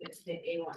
It's the A1.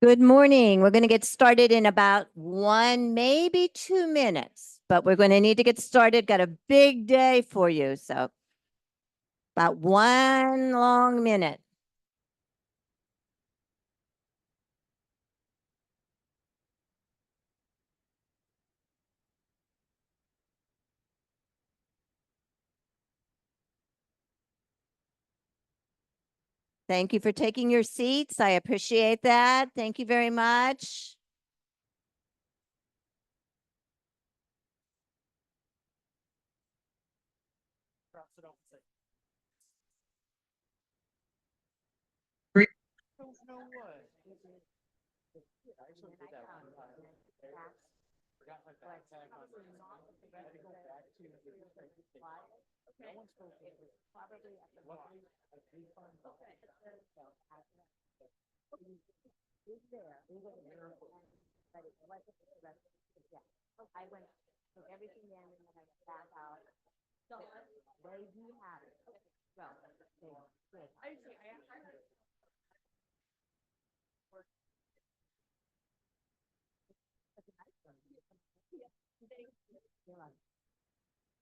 Good morning. We're going to get started in about 1, maybe 2 minutes, but we're going to need to get started. Got a big day for you. So about 1 long minute. Thank you for taking your seats. I appreciate that. Thank you very much.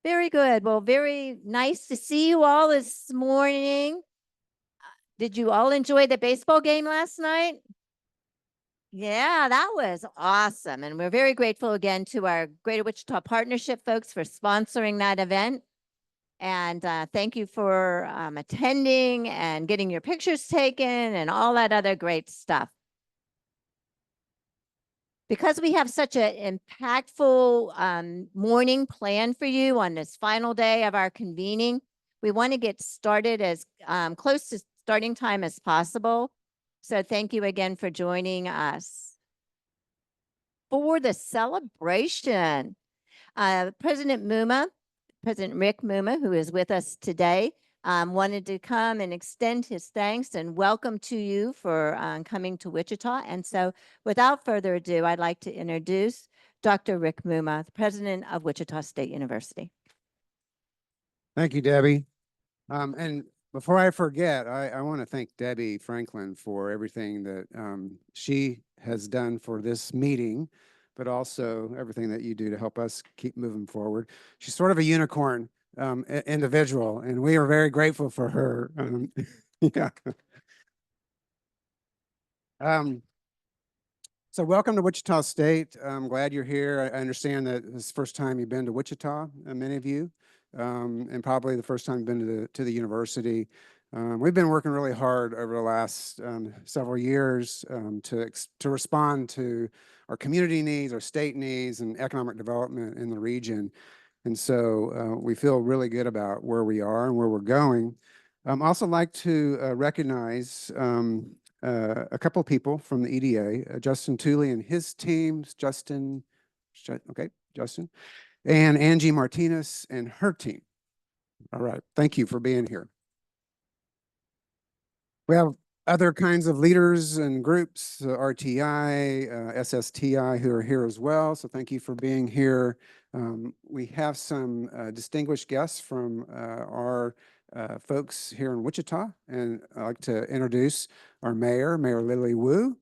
Very good. Well, very nice to see you all this morning. Did you all enjoy the baseball game last night? Yeah, that was awesome. And we're very grateful again to our Greater Wichita Partnership folks for sponsoring that event. And thank you for attending and getting your pictures taken and all that other great stuff. Because we have such an impactful morning planned for you on this final day of our convening, we want to get started as close to starting time as possible. So thank you again for joining us for the celebration. President Rick Muma, who is with us today, wanted to come and extend his thanks and welcome to you for coming to Wichita. And so without further ado, I'd like to introduce Dr. Rick Muma, the president of Wichita State University. Thank you, Debbie. And before I forget, I want to thank Debbie Franklin for everything that she has done for this meeting, but also everything that you do to help us keep moving forward. She's sort of a unicorn individual, and we are very grateful for her. Yeah. So welcome to Wichita State. I'm glad you're here. I understand that this is the first time you've been to Wichita, many of you, and probably the first time you've been to the university. We've been working really hard over the last several years to respond to our community needs, our state needs, and economic development in the region. And so we feel really good about where we are and where we're going. I'd also like to recognize a couple of people from the EDA, Justin Tooley and his teams, Justin, and Angie Martinez and her team. All right, thank you for being here. We have other kinds of leaders and groups, RTI, SSTI, who are here as well. So thank you for being here. We have some distinguished guests from our folks here in Wichita, and I'd like to introduce our mayor, Mayor Lily Wu.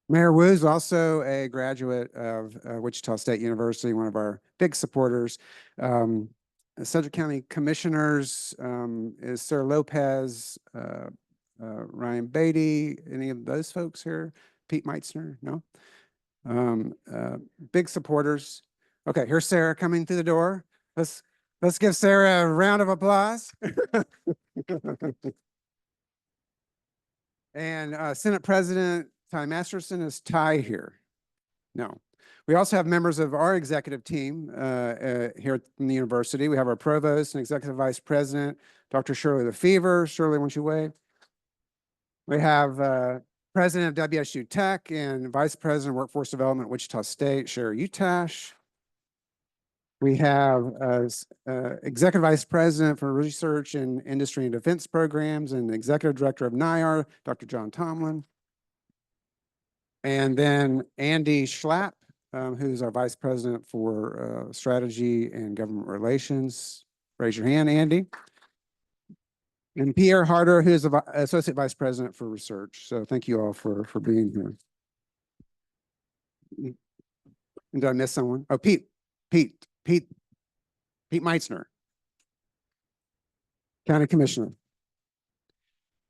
Mayor Wu is also a graduate of Wichita State University, one of our big supporters. Sedgwick County Commissioners is Sir Lopez, Ryan Beatty, any of those folks here? Pete Meitzner, no? um, uh, big supporters. Okay, here's Sarah coming through the door. Let's give Sarah a round of applause. And Senate President Ty Masterson. Is Ty here? No. We also have members of our executive team here at the university. We have our provost and executive vice president, Dr. Shirley Lefevre. Shirley, won't you wave? We have president of WSU Tech and vice president of workforce development at Wichita State, Sherry Utash. We have executive vice president for research and industry and defense programs and executive director of NIAR, Dr. John Tomlin. And then Andy Schlapp, who's our vice president for strategy and government relations. Raise your hand, Andy. And Pierre Harder, who is the associate vice president for research. So thank you all for being here. And did I miss someone? Oh, Pete Meitzner, county commissioner.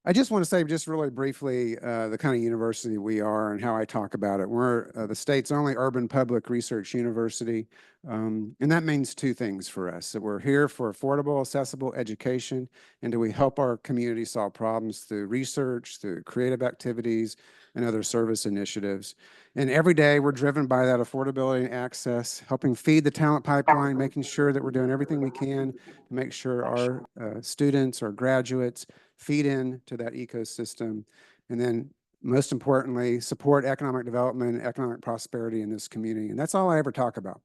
I just want to say just really briefly the kind of university we are and how I talk about it. We're the state's only urban public research university. And that means two things for us, that we're here for affordable, accessible education, and do we help our community solve problems through research, through creative activities, and other service initiatives. And every day we're driven by that affordability and access, helping feed the talent pipeline, making sure that we're doing everything we can to make sure our students, our graduates, feed into that ecosystem, and then most importantly, support economic development and economic prosperity in this community. And that's all I ever talk about.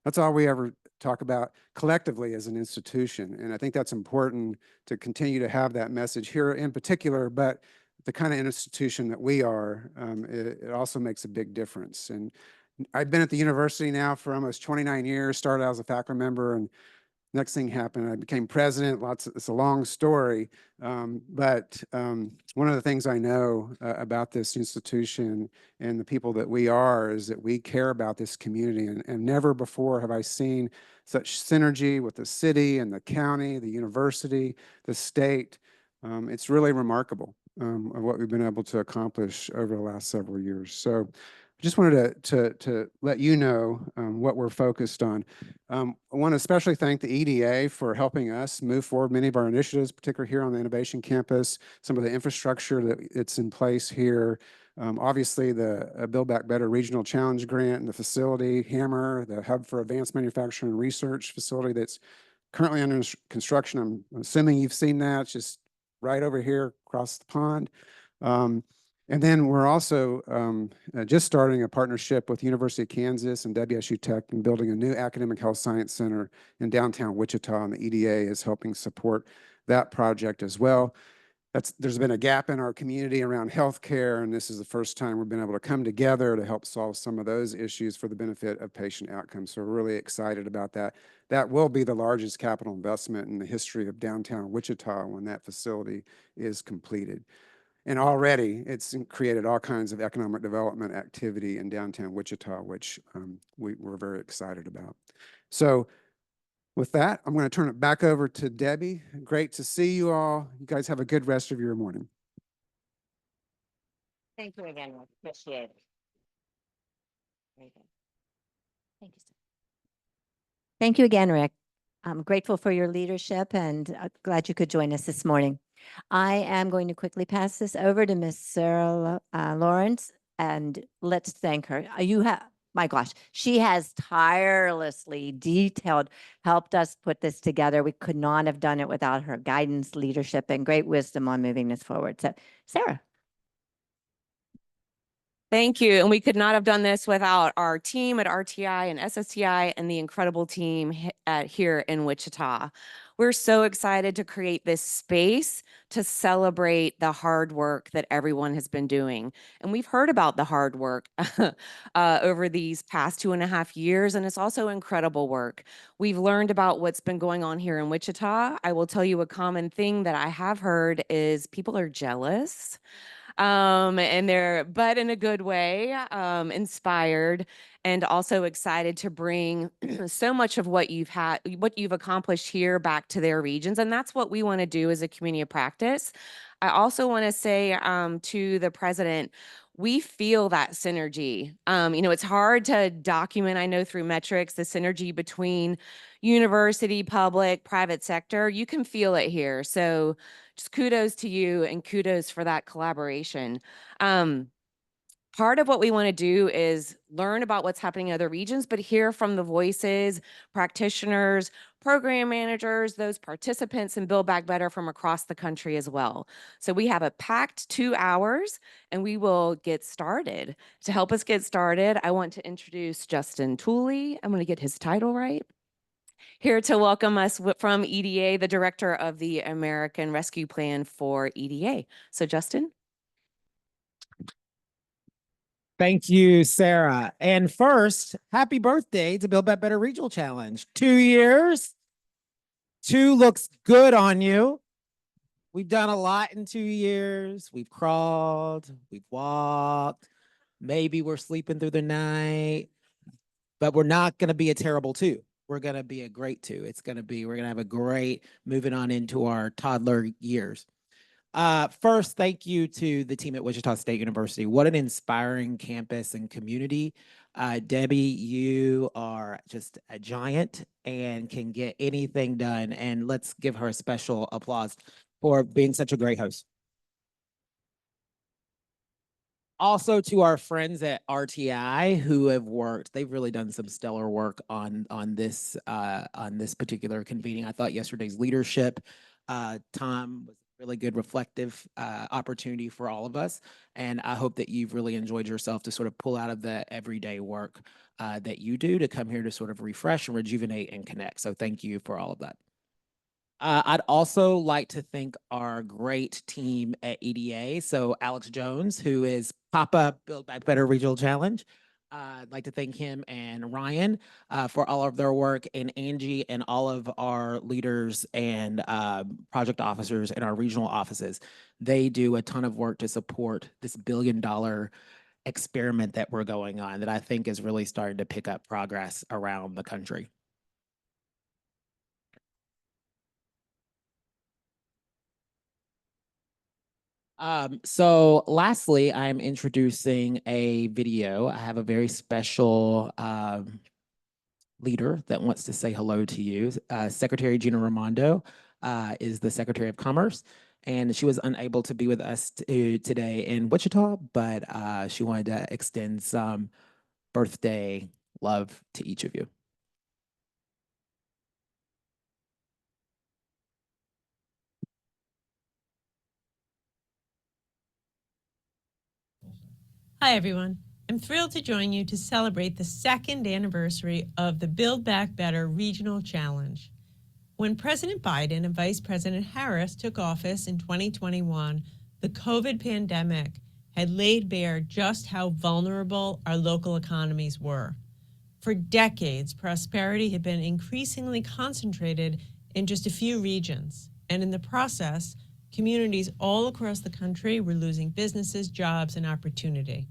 That's all we ever talk about collectively as an institution. And I think that's important to continue to have that message here in particular, but the kind of institution that we are, it also makes a big difference. And I've been at the university now for almost 29 years, started out as a faculty member, and next thing happened, I became president. It's a long story, but one of the things I know about this institution and the people that we are is that we care about this community, and never before have I seen such synergy with the city and the county, the university, the state. It's really remarkable of what we've been able to accomplish over the last several years. So I just wanted to let you know what we're focused on. I want to especially thank the EDA for helping us move forward many of our initiatives, particularly here on the Innovation Campus, some of the infrastructure that's in place here. Obviously, the Build Back Better Regional Challenge Grant and the facility, Hammer, the Hub for Advanced Manufacturing and Research facility that's currently under construction. I'm assuming you've seen that. It's just right over here across the pond. And then we're also just starting a partnership with University of Kansas and WSU Tech and building a new academic health science center in downtown Wichita, and the EDA is helping support that project as well. There's been a gap in our community around healthcare, and this is the first time we've been able to come together to help solve some of those issues for the benefit of patient outcomes. So we're really excited about that. That will be the largest capital investment in the history of downtown Wichita when that facility is completed. And already it's created all kinds of economic development activity in downtown Wichita, which we're very excited about. So with that, I'm going to turn it back over to Debbie. Great to see you all. You guys have a good rest of your morning. Thank you again. Appreciate it. Very good. Thank you, sir. Thank you again, Rick. I'm grateful for your leadership and glad you could join us this morning. I am going to quickly pass this over to Miss Sarah Lawrence, and let's thank her. My gosh, she has tirelessly helped us put this together. We could not have done it without her guidance, leadership, and great wisdom on moving this forward. So, Sarah. Thank you. And we could not have done this without our team at RTI and SSTI and the incredible team here in Wichita. We're so excited to create this space to celebrate the hard work that everyone has been doing. And we've heard about the hard work over these past 2.5 years, and it's also incredible work. We've learned about what's been going on here in Wichita. I will tell you a common thing that I have heard is people are jealous. And but in a good way, inspired and also excited to bring so much of what you've accomplished here back to their regions. And that's what we want to do as a community of practice. I also want to say to the president, we feel that synergy. It's hard to document, I know through metrics, the synergy between university, public, private sector. You can feel it here. So just kudos to you and kudos for that collaboration. Part of what we want to do is learn about what's happening in other regions, but hear from the voices, practitioners, program managers, those participants, and Build Back Better from across the country as well. So we have a packed 2 hours and we will get started. To help us get started, I want to introduce Justin Tooley. I'm going to get his title right. Here to welcome us from EDA, the director of the American Rescue Plan for EDA. So Justin. Thank you, Sarah. And first, happy birthday to Build Back Better Regional Challenge. 2 years. 2 looks good on you. We've done a lot in 2 years. We've crawled, we've walked. Maybe we're sleeping through the night, but we're not going to be a terrible 2. We're going to be a great 2. We're going to have a great moving on into our toddler years. First, thank you to the team at Wichita State University. What an inspiring campus and community. Debbie, you are just a giant and can get anything done. And let's give her a special applause for being such a great host. Also to our friends at RTI who have worked, they've really done some stellar work on this particular convening. I thought yesterday's leadership, Tom, was really good reflective opportunity for all of us. And I hope that you've really enjoyed yourself to sort of pull out of the everyday work that you do to come here to sort of refresh and rejuvenate and connect. So thank you for all of that. I'd also like to thank our great team at EDA. So Alex Jones, who is Papa Build Back Better Regional Challenge. I'd like to thank him and Ryan for all of their work, and Angie and all of our leaders and project officers in our regional offices. They do a ton of work to support this $1 billion experiment that we're going on that I think is really starting to pick up progress around the country. So lastly, I'm introducing a video. I have a very special leader that wants to say hello to you. Secretary Gina Raimondo is the Secretary of Commerce, and she was unable to be with us today in Wichita, but she wanted to extend some birthday love to each of you. Hi, everyone. I'm thrilled to join you to celebrate the 2nd anniversary of the Build Back Better Regional Challenge. When President Biden and Vice President Harris took office in 2021, the COVID pandemic had laid bare just how vulnerable our local economies were. For decades, prosperity had been increasingly concentrated in just a few regions, and in the process, communities all across the country were losing businesses, jobs, and opportunity.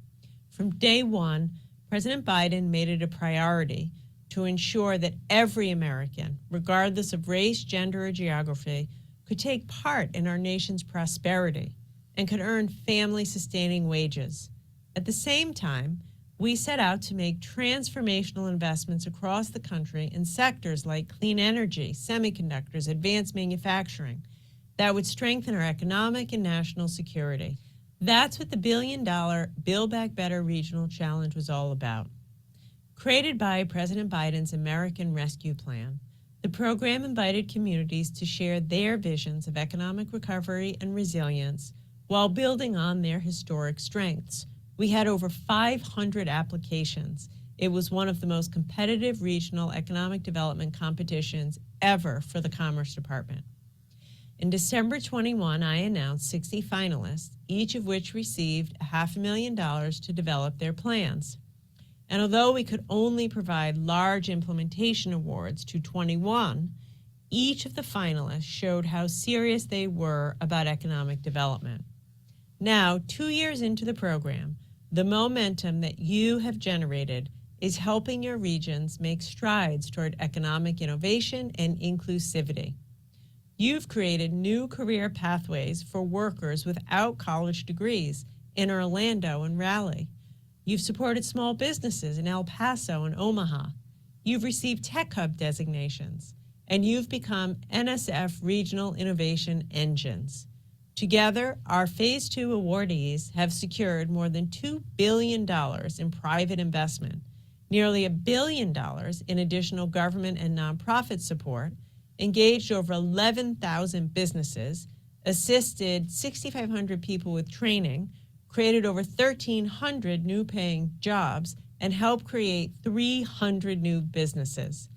From day one, President Biden made it a priority to ensure that every American, regardless of race, gender, or geography, could take part in our nation's prosperity and could earn family-sustaining wages. At the same time, we set out to make transformational investments across the country in sectors like clean energy, semiconductors, advanced manufacturing, that would strengthen our economic and national security. That's what the $1 billion Build Back Better Regional Challenge was all about. Created by President Biden's American Rescue Plan, the program invited communities to share their visions of economic recovery and resilience while building on their historic strengths. We had over 500 applications. It was one of the most competitive regional economic development competitions ever for the Commerce Department. In December 21, I announced 60 finalists, each of which received $500,000 to develop their plans. And although we could only provide large implementation awards to 21, each of the finalists showed how serious they were about economic development. Now, 2 years into the program, the momentum that you have generated is helping your regions make strides toward economic innovation and inclusivity. You've created new career pathways for workers without college degrees in Orlando and Raleigh. You've supported small businesses in El Paso and Omaha. You've received Tech Hub designations, and you've become NSF Regional Innovation Engines. Together, our Phase 2 awardees have secured more than $2 billion in private investment, nearly $1 billion in additional government and nonprofit support, engaged over 11,000 businesses, assisted 6,500 people with training, created over 1,300 new paying jobs, and helped create 300 new businesses.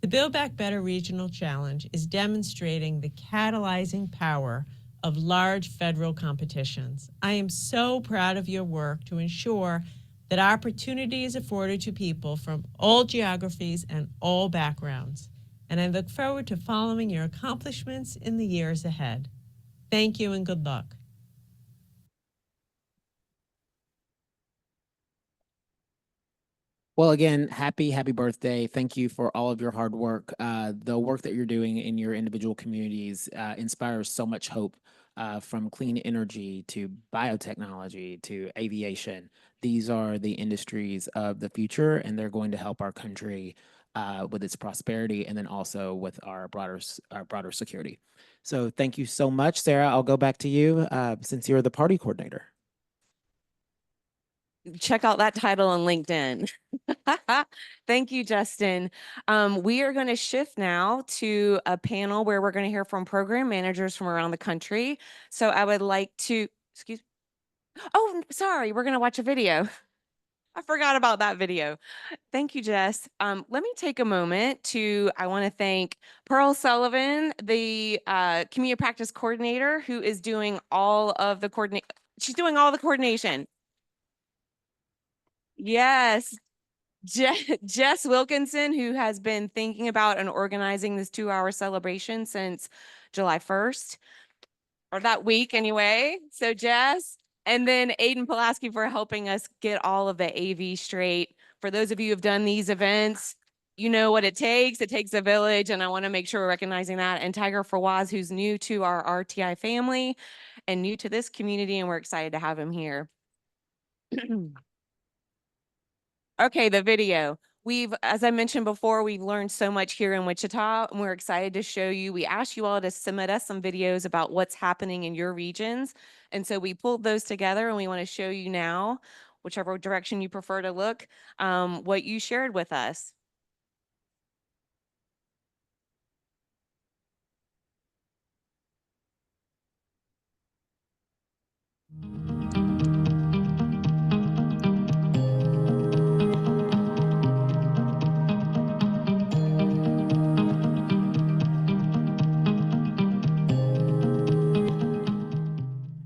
The Build Back Better Regional Challenge is demonstrating the catalyzing power of large federal competitions. I am so proud of your work to ensure that opportunity is afforded to people from all geographies and all backgrounds. And I look forward to following your accomplishments in the years ahead. Thank you and good luck. Well, again, happy birthday. Thank you for all of your hard work. The work that you're doing in your individual communities inspires so much hope, from clean energy to biotechnology to aviation. These are the industries of the future, and they're going to help our country with its prosperity and then also with our broader security. So thank you so much, Sarah. I'll go back to you since you're the party coordinator. Check out that title on LinkedIn. Thank you, Justin. We are going to shift now to a panel where we're going to hear from program managers from around the country. So I would like to, excuse me. Oh, sorry, we're going to watch a video. I forgot about that video. Thank you, Jess. Let me take a moment I want to thank Pearl Sullivan, the community practice coordinator, who is doing all of the she's doing all the coordination. Yes. Jess Wilkinson, who has been thinking about and organizing this 2-hour celebration since July 1st, or that week anyway. So Jess, and then Aiden Pulaski for helping us get all of the AV straight. For those of you who've done these events, you know what it takes. It takes a village, and I want to make sure we're recognizing that. And Tiger Fawaz, who's new to our RTI family and new to this community, and we're excited to have him here. Okay, the video. As I mentioned before, we've learned so much here in Wichita, and we're excited to show you. We asked you all to submit us some videos about what's happening in your regions. And so we pulled those together, and we want to show you now, whichever direction you prefer to look, what you shared with us.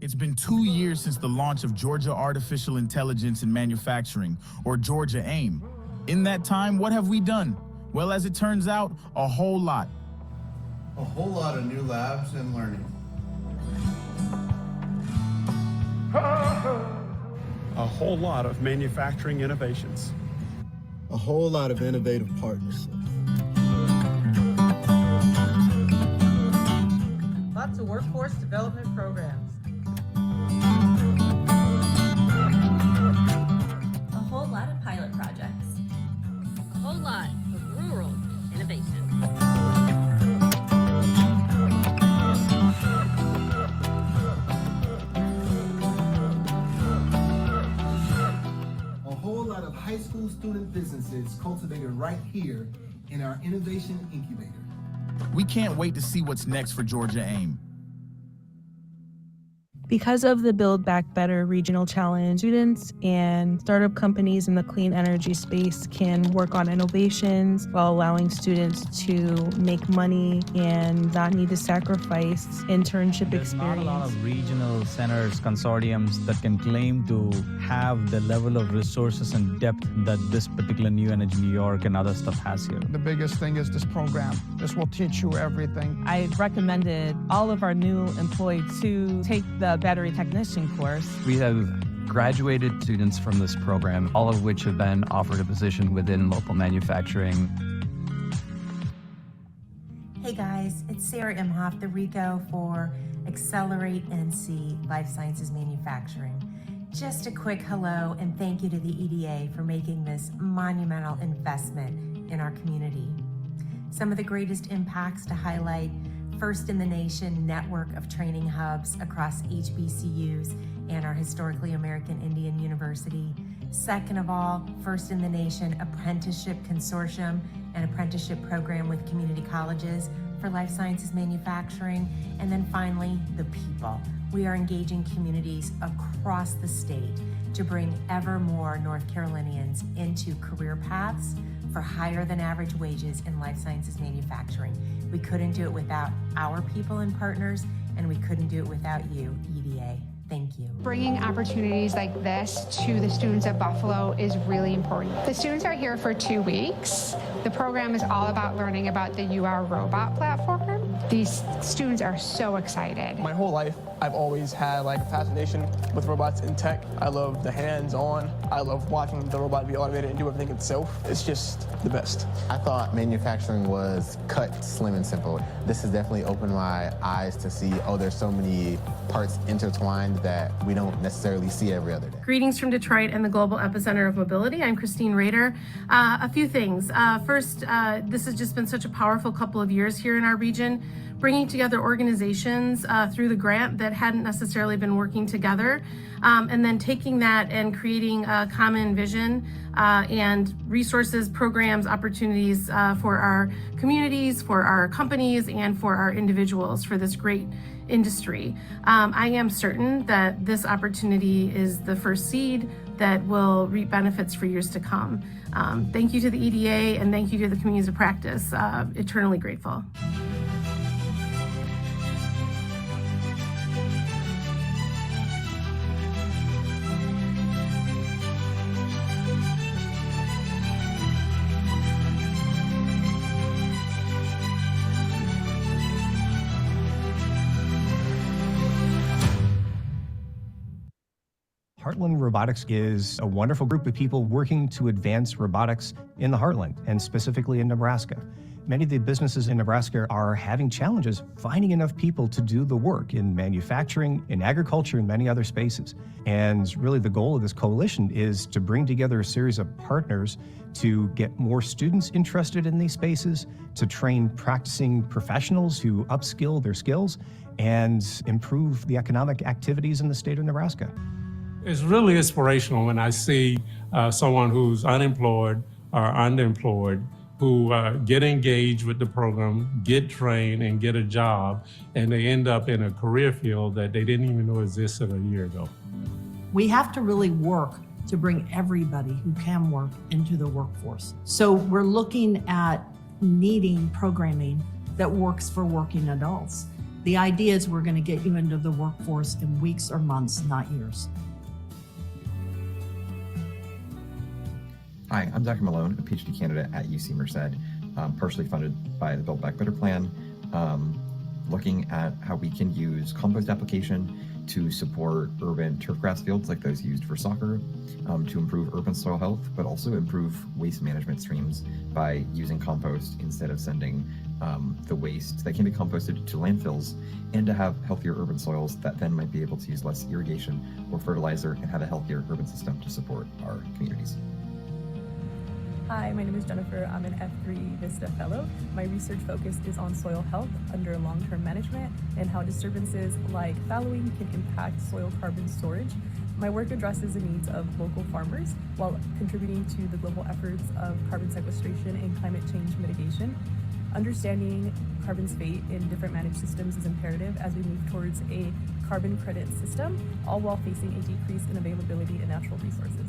It's been 2 years since the launch of Georgia Artificial Intelligence in Manufacturing, or Georgia AIM. In that time, what have we done? Well, as it turns out, a whole lot. A whole lot of new labs and learning. A whole lot of manufacturing innovations. A whole lot of innovative partnerships. Lots of workforce development programs. A whole lot of pilot projects. A whole lot of rural innovation. A whole lot of high school student businesses cultivated right here in our innovation incubator. We can't wait to see what's next for Georgia AIM. Because of the Build Back Better Regional Challenge, students and startup companies in the clean energy space can work on innovations while allowing students to make money and not need to sacrifice internship There's experience. not a lot of regional centers, consortiums that can claim to have the level of resources and depth that this particular New Energy New York and other stuff has here. The biggest thing is this program. This will teach you everything. I recommended all of our new employees to take the battery technician course. We have graduated students from this program, all of which have been offered a position within local manufacturing. Hey guys, it's Sarah Imhoff, the RICO for Accelerate NC Life Sciences Manufacturing. Just a quick hello and thank you to the EDA for making this monumental investment in our community. Some of the greatest impacts to highlight: first in the nation network of training hubs across HBCUs and our historically American Indian University. Second of all, first in the nation apprenticeship consortium and apprenticeship program with community colleges for life sciences manufacturing. And then finally, the people. We are engaging communities across the state to bring ever more North Carolinians into career paths for higher than average wages in life sciences manufacturing. We couldn't do it without our people and partners, and we couldn't do it without you, EDA. Thank you. Bringing opportunities like this to the students at Buffalo is really important. The students are here for 2 weeks. The program is all about learning about the UR robot platform. These students are so excited. My whole life, I've always had like a fascination with robots and tech. I love the hands-on. I love watching the robot be automated and do everything itself. It's just the best. I thought manufacturing was cut, slim, and simple. This has definitely opened my eyes to see, oh, there's so many parts intertwined that we don't necessarily see every other day. Greetings from Detroit and the global epicenter of mobility. I'm Christine Rader. A few things. First, this has just been such a powerful couple of years here in our region, bringing together organizations through the grant that hadn't necessarily been working together, and then taking that and creating a common vision and resources, programs, opportunities for our communities, for our companies, and for our individuals for this great industry. I am certain that this opportunity is the first seed that will reap benefits for years to come. Thank you to the EDA and thank you to the communities of practice. Eternally grateful. Heartland Robotics is a wonderful group of people working to advance robotics in the Heartland, and specifically in Nebraska. Many of the businesses in Nebraska are having challenges finding enough people to do the work in manufacturing, in agriculture, and many other spaces. And really the goal of this coalition is to bring together a series of partners to get more students interested in these spaces, to train practicing professionals who upskill their skills, and improve the economic activities in the state of Nebraska. It's really inspirational when I see someone who's unemployed or underemployed who get engaged with the program, get trained, and get a job, and they end up in a career field that they didn't even know existed a year ago. We have to really work to bring everybody who can work into the workforce. So we're looking at needing programming that works for working adults. The idea is we're going to get you into the workforce in weeks or months, not years. Hi, I'm Dr. Malone, a PhD candidate at UC Merced, partially funded by the Build Back Better plan, looking at how we can use compost application to support urban turfgrass fields like those used for soccer, to improve urban soil health, but also improve waste management streams by using compost instead of sending the waste that can be composted to landfills, and to have healthier urban soils that then might be able to use less irrigation or fertilizer and have a healthier urban system to support our communities. Hi, my name is Jennifer. I'm an F3 VISTA Fellow. My research focus is on soil health under long-term management and how disturbances like fallowing can impact soil carbon storage. My work addresses the needs of local farmers while contributing to the global efforts of carbon sequestration and climate change mitigation. Understanding carbon's fate in different managed systems is imperative as we move towards a carbon credit system, all while facing a decrease in availability in natural resources.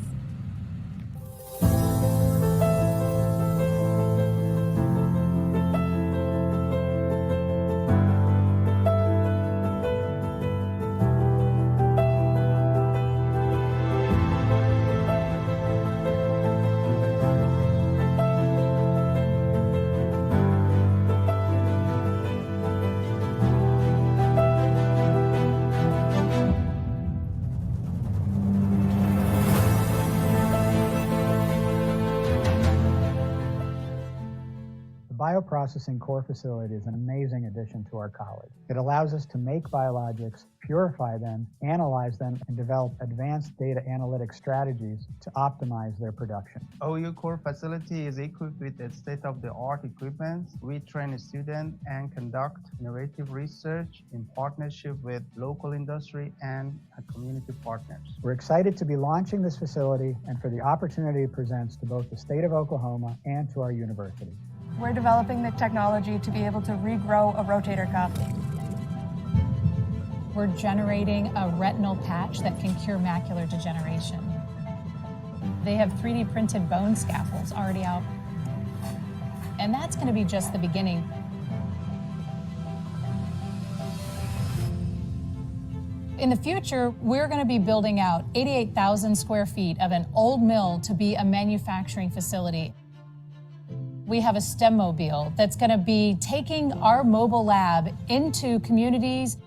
bioprocessing core facility is an amazing addition to our college. It allows us to make biologics, purify them, analyze them, and develop advanced data analytic strategies to optimize their production. OU core facility is equipped with state-of-the-art equipment. We train students and conduct innovative research in partnership with local industry and community partners. We're excited to be launching this facility and for the opportunity it presents to both the state of Oklahoma and to our university. We're developing the technology to be able to regrow a rotator cuff. We're generating a retinal patch that can cure macular degeneration. They have 3D printed bone scaffolds already out. And that's going to be just the beginning. In the future, we're going to be building out 88,000 square feet of an old mill to be a manufacturing facility. We have a STEM mobile that's going to be taking our mobile lab into communities.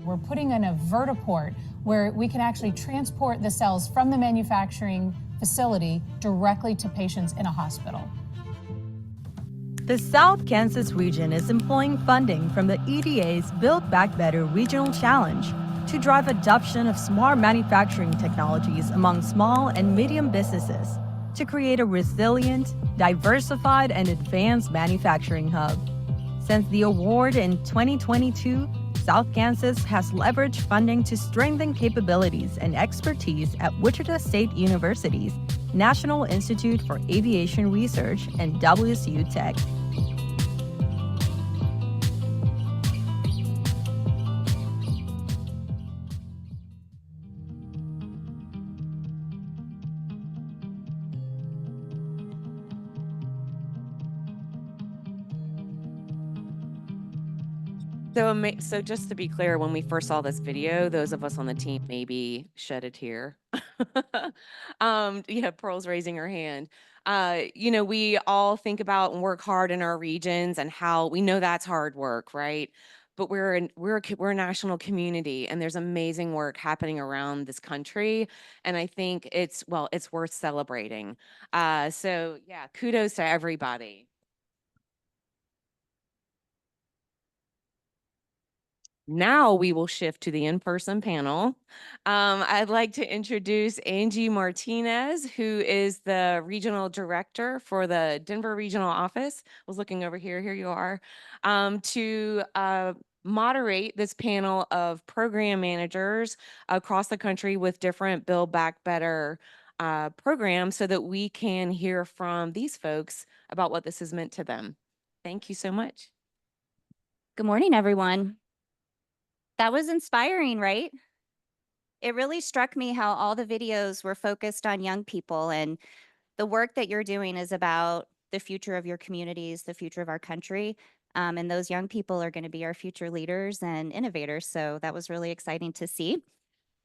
We're putting in a vertiport where we can actually transport the cells from the manufacturing facility directly to patients in a hospital. The South Kansas region is employing funding from the EDA's Build Back Better Regional Challenge to drive adoption of smart manufacturing technologies among small and medium businesses to create a resilient, diversified, and advanced manufacturing hub. Since the award in 2022, South Kansas has leveraged funding to strengthen capabilities and expertise at Wichita State University's National Institute for Aviation Research and WSU Tech. So just to be clear, when we first saw this video, those of us on the team maybe shed a tear. Yeah, Pearl's raising her hand. We all think about and work hard in our regions and how we know that's hard work, right? But we're a national community, and there's amazing work happening around this country, and I think it's worth celebrating. So yeah, kudos to everybody. Now we will shift to the in-person panel. I'd like to introduce Angie Martinez, who is the regional director for the Denver regional office. I was looking over here, here you are, to moderate this panel of program managers across the country with different Build Back Better programs so that we can hear from these folks about what this has meant to them. Thank you so much. Good morning, everyone. That was inspiring, right? It really struck me how all the videos were focused on young people, and the work that you're doing is about the future of your communities, the future of our country. And those young people are going to be our future leaders and innovators. So that was really exciting to see.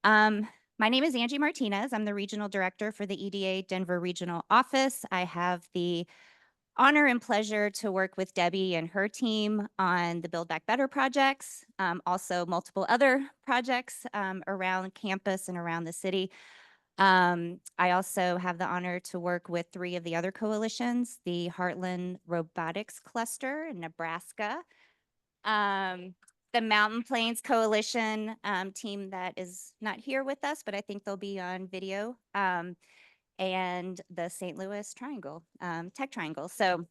My name is Angie Martinez. I'm the regional director for the EDA Denver Regional Office. I have the honor and pleasure to work with Debbie and her team on the Build Back Better projects, also multiple other projects around campus and around the city. I also have the honor to work with 3 of the other coalitions, the Heartland Robotics Cluster in Nebraska, the Mountain Plains Coalition team that is not here with us, but I think they'll be on video, and the St. Louis Triangle, Tech Triangle. So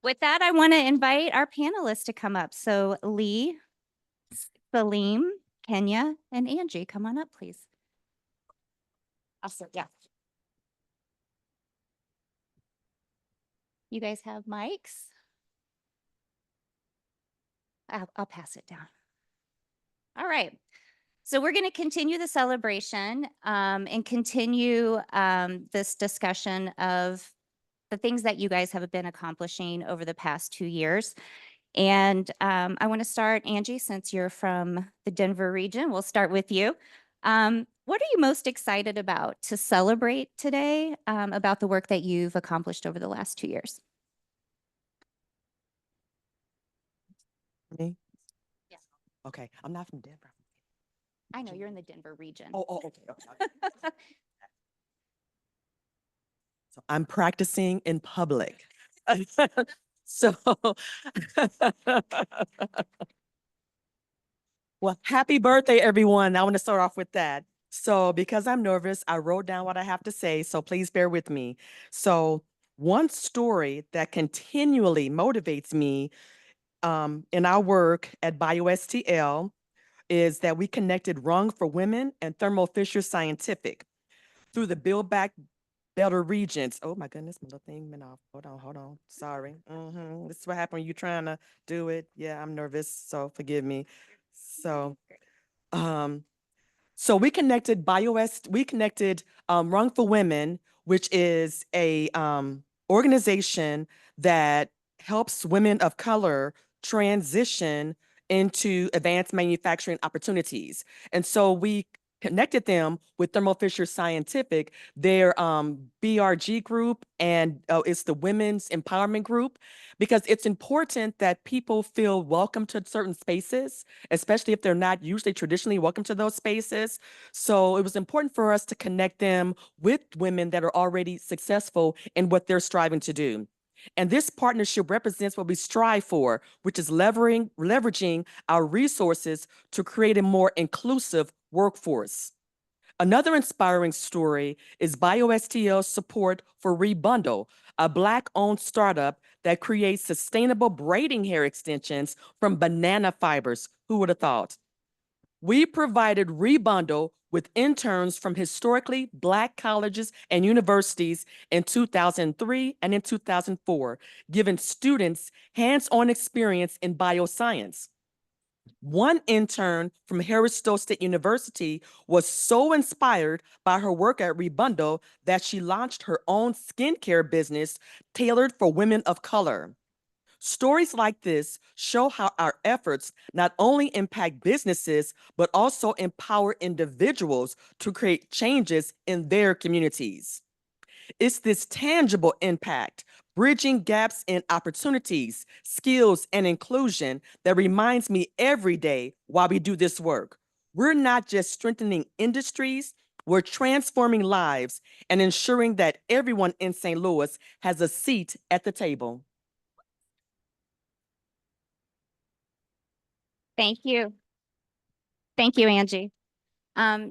with that, I want to invite our panelists to come up. So Lee, Salim, Kenya, and Angie, come on up, please. Awesome, yeah. You guys have mics? I'll pass it down. All right. So we're going to continue the celebration and continue this discussion of the things that you guys have been accomplishing over the past 2 years. And I want to start, Angie, since you're from the Denver region, we'll start with you. What are you most excited about to celebrate today about the work that you've accomplished over the last 2 years? Me? Yeah. Okay, I'm not from Denver. I know you're in the Denver region. Oh, okay. So I'm practicing in public. So, well, happy birthday, everyone. I want to start off with that. So, because I'm nervous, I wrote down what I have to say, so please bear with me. So, one story that continually motivates me in our work at BioSTL is that we connected Rung for Women and Thermo Fisher Scientific through the Build Back Better Regions. Oh my goodness, my little thing went off. Hold on. Sorry. This is what happened when you're trying to do it. Yeah, I'm nervous, so forgive me. So, um, so we connected Rung for Women, which is a organization that helps women of color transition into advanced manufacturing opportunities. And so we connected them with Thermo Fisher Scientific, their BRG group, and it's the Women's Empowerment Group, because it's important that people feel welcome to certain spaces, especially if they're not usually traditionally welcome to those spaces. So it was important for us to connect them with women that are already successful in what they're striving to do. And this partnership represents what we strive for, which is leveraging our resources to create a more inclusive workforce. Another inspiring story is BioSTL's support for Rebundle, a Black-owned startup that creates sustainable braiding hair extensions from banana fibers. Who would have thought? We provided Rebundle with interns from historically Black colleges and universities in 2003 and in 2004, giving students hands-on experience in bioscience. One intern from Harris-Stowe State University was so inspired by her work at Rebundle that she launched her own skincare business tailored for women of color. Stories like this show how our efforts not only impact businesses, but also empower individuals to create changes in their communities. It's this tangible impact, bridging gaps in opportunities, skills, and inclusion that reminds me every day while we do this work. We're not just strengthening industries, we're transforming lives and ensuring that everyone in St. Louis has a seat at the table. Thank you. Thank you, Angie.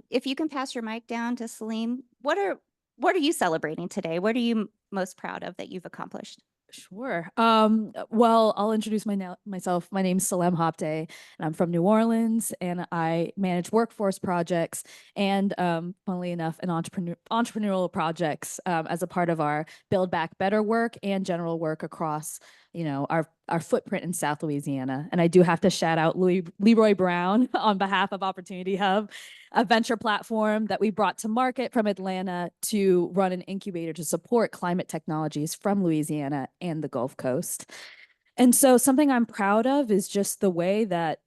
If you can pass your mic down to Salim, what are you celebrating today? What are you most proud of that you've accomplished? Sure. Well, I'll introduce myself. My name's Salem Hopte, and I'm from New Orleans, and I manage workforce projects and, funnily enough, an entrepreneurial projects as a part of our Build Back Better work and general work across, our footprint in South Louisiana. And I do have to shout out Leroy Brown on behalf of Opportunity Hub, a venture platform that we brought to market from Atlanta to run an incubator to support climate technologies from Louisiana and the Gulf Coast. And so something I'm proud of is just the way that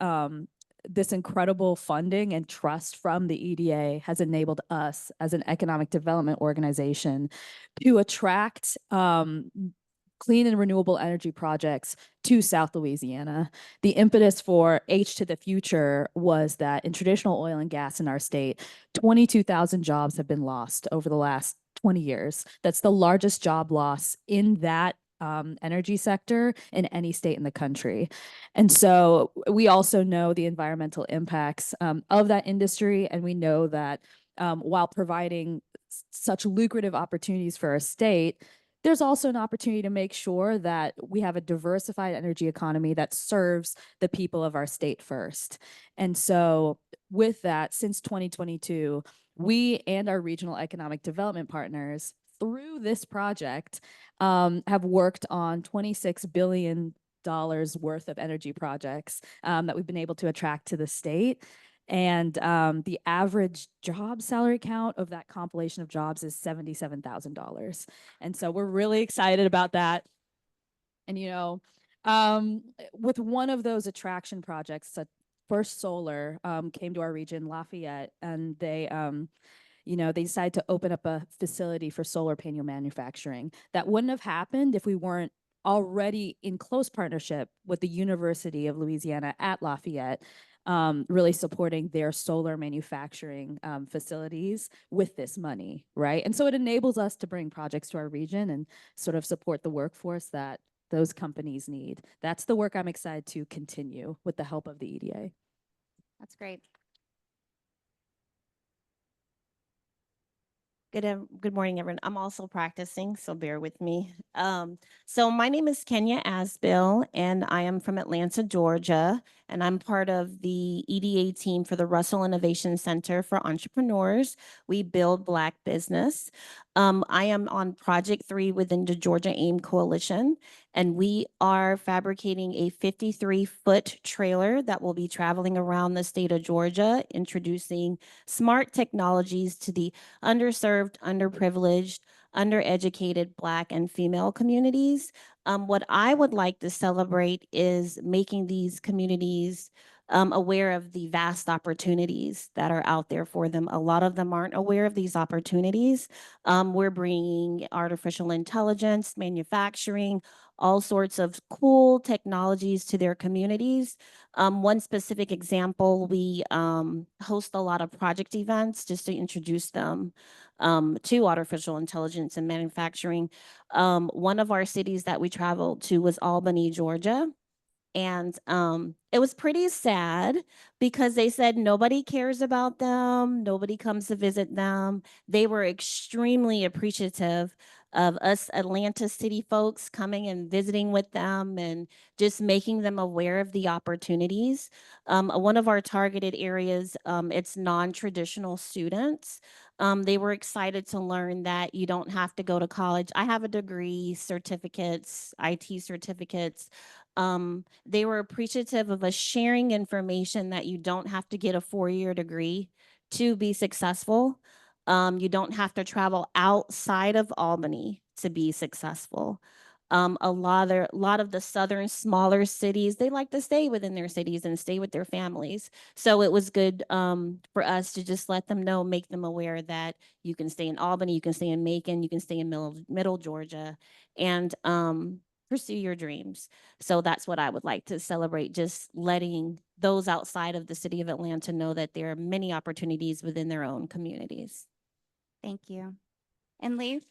this incredible funding and trust from the EDA has enabled us as an economic development organization to attract clean and renewable energy projects to South Louisiana. The impetus for H to the Future was that in traditional oil and gas in our state, 22,000 jobs have been lost over the last 20 years. That's the largest job loss in that energy sector in any state in the country. And so we also know the environmental impacts of that industry, and we know that while providing such lucrative opportunities for our state, there's also an opportunity to make sure that we have a diversified energy economy that serves the people of our state first. And so with that, since 2022, we and our regional economic development partners through this project have worked on $26 billion worth of energy projects that we've been able to attract to the state. And the average job salary count of that compilation of jobs is $77,000. And so we're really excited about that. And, with one of those attraction projects, First Solar came to our region, Lafayette, and they decided to open up a facility for solar panel manufacturing. That wouldn't have happened if we weren't already in close partnership with the University of Louisiana at Lafayette, really supporting their solar manufacturing facilities with this money, right? And so it enables us to bring projects to our region and sort of support the workforce that those companies need. That's the work I'm excited to continue with the help of the EDA. That's great. Good morning, everyone. I'm also practicing, so bear with me. So my name is Kenya Asbill, and I am from Atlanta, Georgia, and I'm part of the EDA team for the Russell Innovation Center for Entrepreneurs. We build Black business. I am on Project 3 within the Georgia AIM Coalition, and we are fabricating a 53-foot trailer that will be traveling around the state of Georgia, introducing smart technologies to the underserved, underprivileged, undereducated Black and female communities. What I would like to celebrate is making these communities aware of the vast opportunities that are out there for them. A lot of them aren't aware of these opportunities. We're bringing artificial intelligence, manufacturing, all sorts of cool technologies to their communities. One specific example, we host a lot of project events just to introduce them to artificial intelligence and manufacturing. One of our cities that we traveled to was Albany, Georgia. And it was pretty sad because they said nobody cares about them, nobody comes to visit them. They were extremely appreciative of us Atlanta city folks coming and visiting with them and just making them aware of the opportunities. One of our targeted areas, it's non-traditional students. They were excited to learn that you don't have to go to college. I have a degree, certificates, IT certificates. They were appreciative of us sharing information that you don't have to get a 4-year degree to be successful. You don't have to travel outside of Albany to be successful. A lot of the southern smaller cities, they like to stay within their cities and stay with their families. So it was good for us to just let them know, make them aware that you can stay in Albany, you can stay in Macon, you can stay in middle Georgia, and pursue your dreams. So that's what I would like to celebrate, just letting those outside of the city of Atlanta know that there are many opportunities within their own communities. Thank you. And Lee?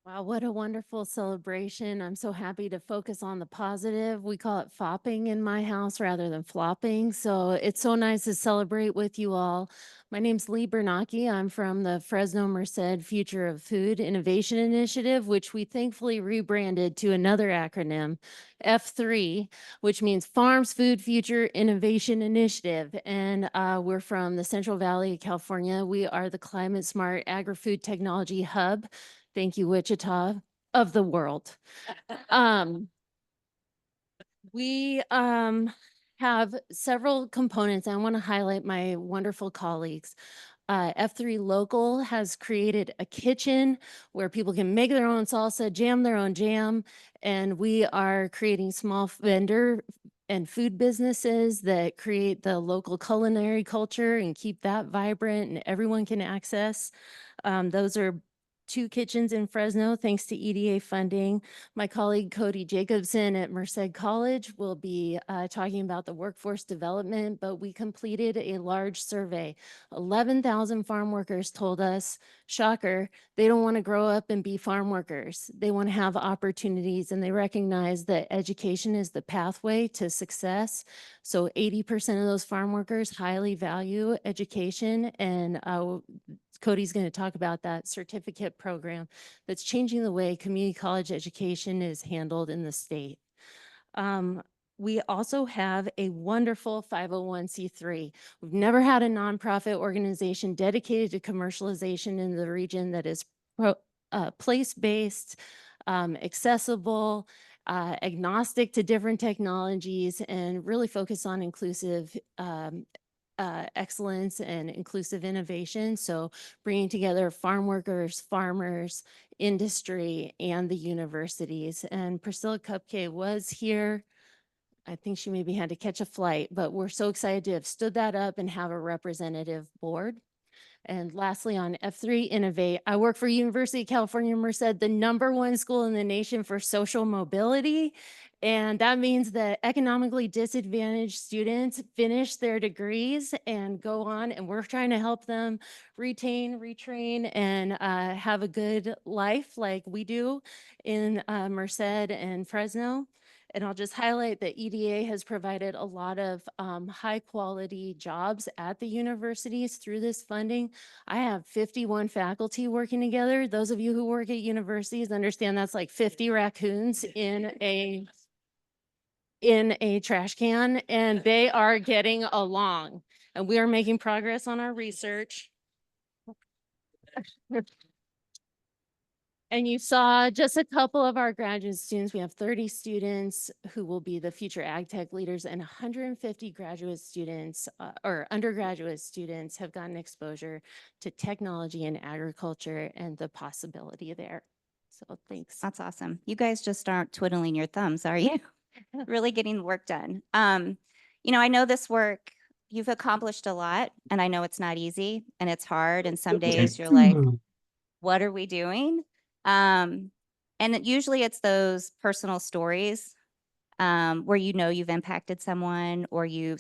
Wow, what a wonderful celebration. I'm so happy to focus on the positive. We call it fopping in my house rather than flopping. So it's so nice to celebrate with you all. My name's Lee Bernacki. I'm from the Fresno Merced Future of Food Innovation Initiative, which we thankfully rebranded to another acronym, F3, which means Farms Food Future Innovation Initiative. And we're from the Central Valley of California. We are the climate smart agri-food technology hub. Thank you, Wichita, of the world. We have several components. I want to highlight my wonderful colleagues. F3 Local has created a kitchen where people can make their own salsa, jam their own jam, and we are creating small vendor and food businesses that create the local culinary culture and keep that vibrant and everyone can access. Those are 2 kitchens in Fresno, thanks to EDA funding. My colleague Cody Jacobson at Merced College will be talking about the workforce development, but we completed a large survey. 11,000 farm workers told us, shocker, they don't want to grow up and be farm workers. They want to have opportunities, and they recognize that education is the pathway to success. So 80% of those farm workers highly value education, and Cody's going to talk about that certificate program that's changing the way community college education is handled in the state. We also have a wonderful 501c3. We've never had a nonprofit organization dedicated to commercialization in the region that is place-based, accessible, agnostic to different technologies, and really focus on inclusive excellence and inclusive innovation. So bringing together farm workers, farmers, industry, and the universities. And Priscilla Cupcake was here. I think she maybe had to catch a flight, but we're so excited to have stood that up and have a representative board. And lastly, on F3 Innovate, I work for University of California, Merced, the #1 school in the nation for social mobility. And that means that economically disadvantaged students finish their degrees and go on, and we're trying to help them retain, retrain, and have a good life like we do in Merced and Fresno. And I'll just highlight that EDA has provided a lot of high quality jobs at the universities through this funding. I have 51 faculty working together. Those of you who work at universities understand that's like 50 raccoons in a trash can, and they are getting along. And we are making progress on our research. And you saw just a couple of our graduate students. We have 30 students who will be the future ag tech leaders, and 150 graduate students or undergraduate students have gotten exposure to technology and agriculture and the possibility there. So thanks. That's awesome. You guys just aren't twiddling your thumbs, are you? Really getting the work done. You know, I know this work, you've accomplished a lot, and I know it's not easy and it's hard. And some days you're like, what are we doing? And usually it's those personal stories where you know you've impacted someone, or you've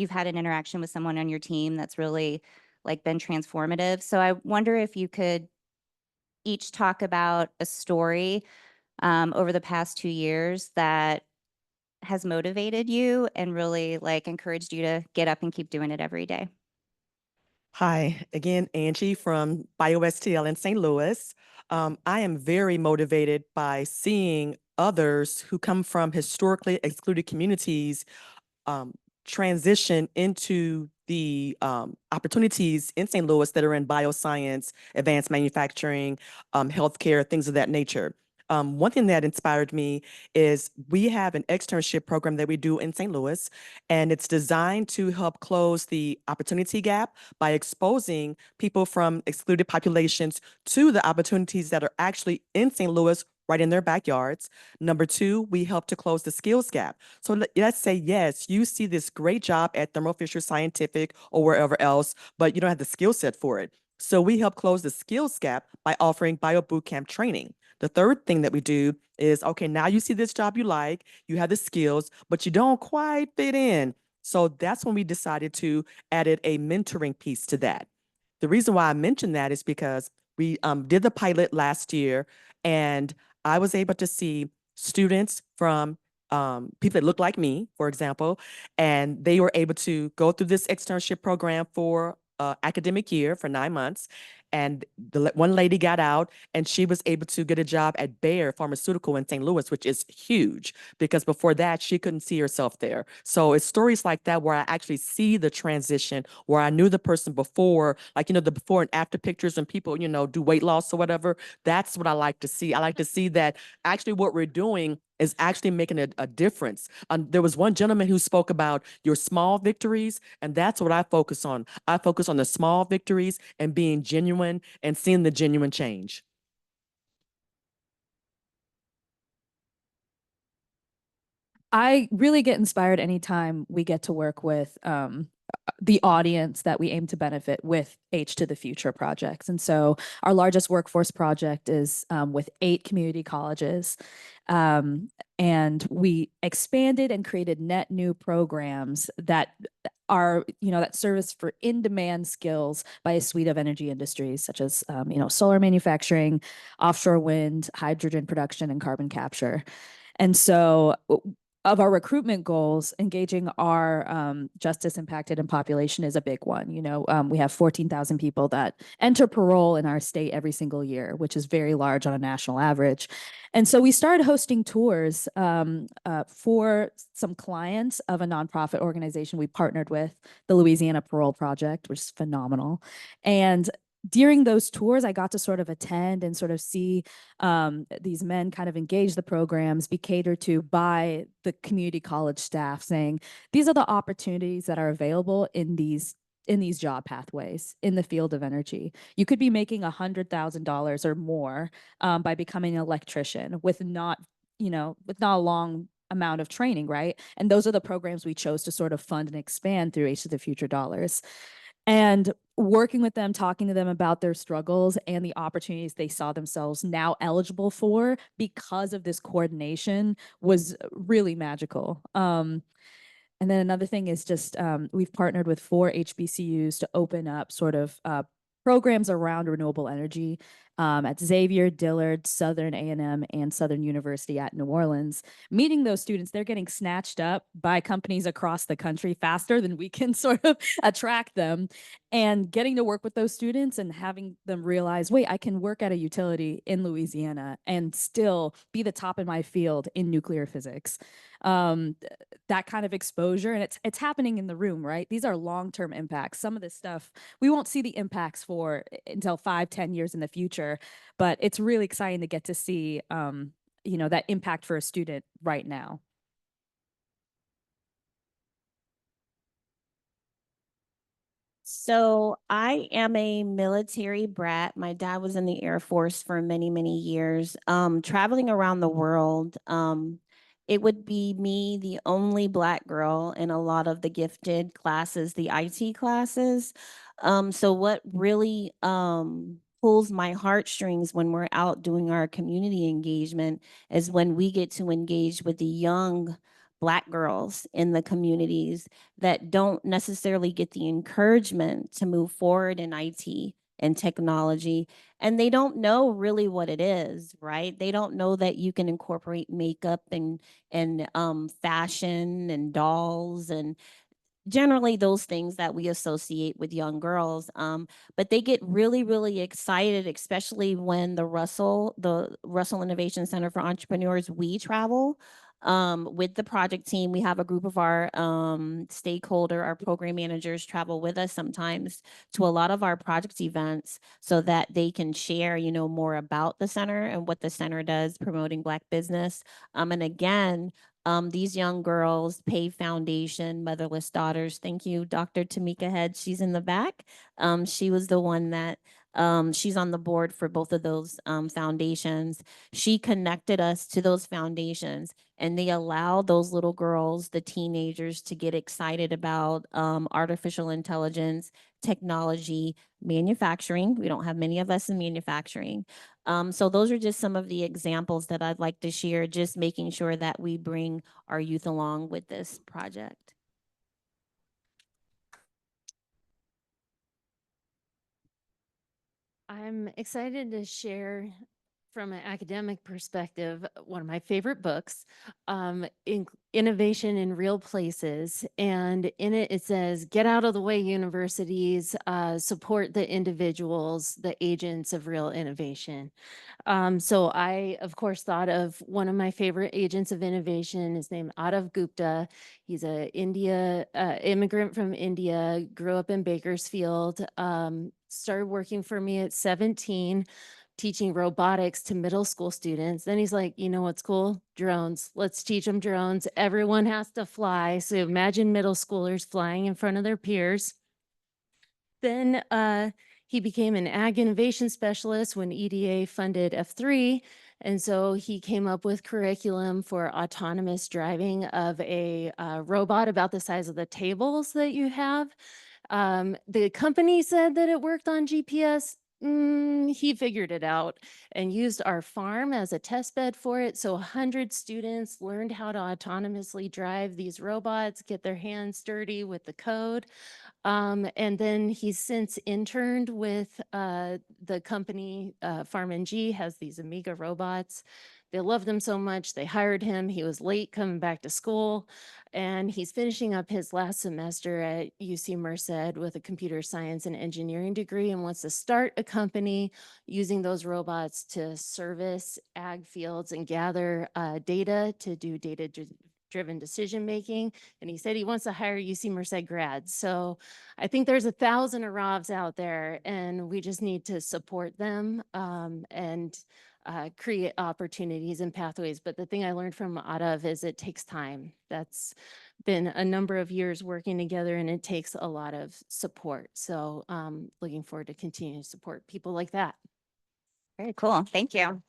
had an interaction with someone on your team that's really like been transformative. So I wonder if you could each talk about a story over the past 2 years that has motivated you and really like encouraged you to get up and keep doing it every day. Hi, again, Angie from BioSTL in St. Louis. I am very motivated by seeing others who come from historically excluded communities um, transition into the opportunities in St. Louis that are in bioscience, advanced manufacturing, healthcare, things of that nature. One thing that inspired me is we have an externship program that we do in St. Louis, and it's designed to help close the opportunity gap by exposing people from excluded populations to the opportunities that are actually in St. Louis right in their backyards. Number two, we help to close the skills gap. So let's say, yes, you see this great job at Thermo Fisher Scientific or wherever else, but you don't have the skill set for it. So we help close the skills gap by offering bio bootcamp training. The third thing that we do is, okay, now you see this job you like, you have the skills, but you don't quite fit in. So that's when we decided to added a mentoring piece to that. The reason why I mentioned that is because we did the pilot last year, and I was able to see students from people that look like me, for example, and they were able to go through this externship program for academic year for 9 months. And one lady got out and she was able to get a job at Bayer Pharmaceutical in St. Louis, which is huge because before that, she couldn't see herself there. So it's stories like that where I actually see the transition, where I knew the person before, like, the before and after pictures when people, do weight loss or whatever. That's what I like to see. I like to see that actually what we're doing is actually making a difference. There was one gentleman who spoke about your small victories, and that's what I focus on. I focus on the small victories and being genuine and seeing the genuine change. I really get inspired anytime we get to work with the audience that we aim to benefit with H to the Future projects. And so our largest workforce project is with 8 community colleges. And we expanded and created net new programs that are, that service for in-demand skills by a suite of energy industries, such as, solar manufacturing, offshore wind, hydrogen production, and carbon capture. And so of our recruitment goals, engaging our justice impacted and population is a big one. We have 14,000 people that enter parole in our state every single year, which is very large on a national average. And so we started hosting tours for some clients of a nonprofit organization we partnered with, the Louisiana Parole Project, which is phenomenal. And during those tours, I got to sort of attend and sort of see these men kind of engage the programs, be catered to by the community college staff, saying, these are the opportunities that are available in these job pathways in the field of energy. You could be making $100,000 or more by becoming an electrician with not a long amount of training, right? And those are the programs we chose to sort of fund and expand through H to the Future dollars. And working with them, talking to them about their struggles and the opportunities they saw themselves now eligible for because of this coordination was really magical. And then another thing is just we've partnered with 4 HBCUs to open up sort of programs around renewable energy at Xavier, Dillard, Southern A&M, and Southern University at New Orleans. Meeting those students, they're getting snatched up by companies across the country faster than we can sort of attract them. And getting to work with those students and having them realize, wait, I can work at a utility in Louisiana and still be the top in my field in nuclear physics. That kind of exposure, and it's happening in the room, right? These are long-term impacts. Some of this stuff we won't see the impacts for until 5-10 years in the future, but it's really exciting to get to see that impact for a student right now. So I am a military brat. My dad was in the Air Force for many, many years. Traveling around the world, it would be me, the only Black girl in a lot of the gifted classes, the IT classes. So what really pulls my heartstrings when we're out doing our community engagement is when we get to engage with the young Black girls in the communities that don't necessarily get the encouragement to move forward in IT and technology, and they don't know really what it is, right? They don't know that you can incorporate makeup and fashion and dolls and generally those things that we associate with young girls. But they get really, really excited, especially when the Russell Innovation Center for Entrepreneurs, we travel with the project team. We have a group of our our program managers travel with us sometimes to a lot of our project events so that they can share, more about the center and what the center does promoting Black business. And again, these young girls, Pave Foundation, Motherless Daughters. Thank you, Dr. Tamika Head. She's in the back. She was the one that she's on the board for both of those foundations. She connected us to those foundations, and they allow those little girls, the teenagers, to get excited about artificial intelligence, technology, manufacturing. We don't have many of us in manufacturing. So those are just some of the examples that I'd like to share, just making sure that we bring our youth along with this project. I'm excited to share from an academic perspective, one of my favorite books, Innovation in Real Places. And in it, it says, get out of the way, universities, support the individuals, the agents of real innovation. So I, of course, thought of one of my favorite agents of innovation. His name Adav Gupta. He's a immigrant from India, grew up in Bakersfield, started working for me at 17, teaching robotics to middle school students. Then he's like, you know what's cool? Drones. Let's teach them drones. Everyone has to fly. So imagine middle schoolers flying in front of their peers. Then he became an ag innovation specialist when EDA funded F3. And so he came up with curriculum for autonomous driving of a robot about the size of the tables that you have. The company said that it worked on GPS. He figured it out and used our farm as a test bed for it. So 100 students learned how to autonomously drive these robots, get their hands dirty with the code. And then he's since interned with the company, Farm NG has these Amiga robots. They loved him so much, they hired him. He was late coming back to school, and he's finishing up his last semester at UC Merced with a computer science and engineering degree and wants to start a company using those robots to service ag fields and gather data to do data-driven decision making. And he said he wants to hire UC Merced grads. So I think there's 1,000 Aravs out there, and we just need to support them and create opportunities and pathways. But the thing I learned from Adav is it takes time. That's been a number of years working together, and it takes a lot of support. So looking forward to continuing to support people like that. Very cool. Thank you.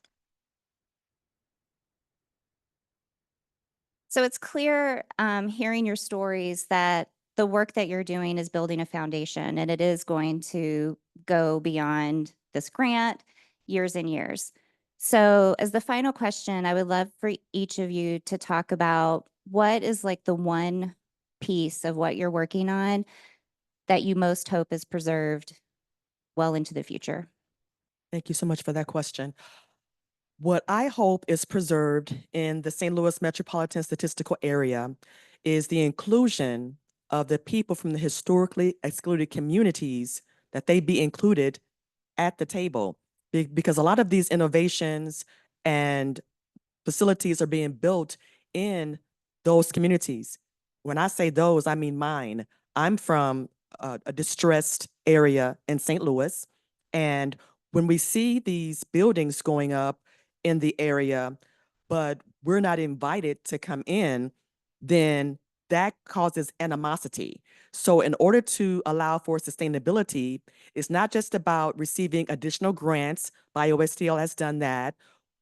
So it's clear hearing your stories that the work that you're doing is building a foundation, and it is going to go beyond this grant, years and years. So as the final question, I would love for each of you to talk about what is like the one piece of what you're working on that you most hope is preserved well into the future. Thank you so much for that question. What I hope is preserved in the St. Louis metropolitan statistical area is the inclusion of the people from the historically excluded communities, that they be included at the table. Because a lot of these innovations and facilities are being built in those communities. When I say those, I mean mine. I'm from a distressed area in St. Louis. And when we see these buildings going up in the area, but we're not invited to come in, then that causes animosity. So in order to allow for sustainability, it's not just about receiving additional grants. BioSTL has done that.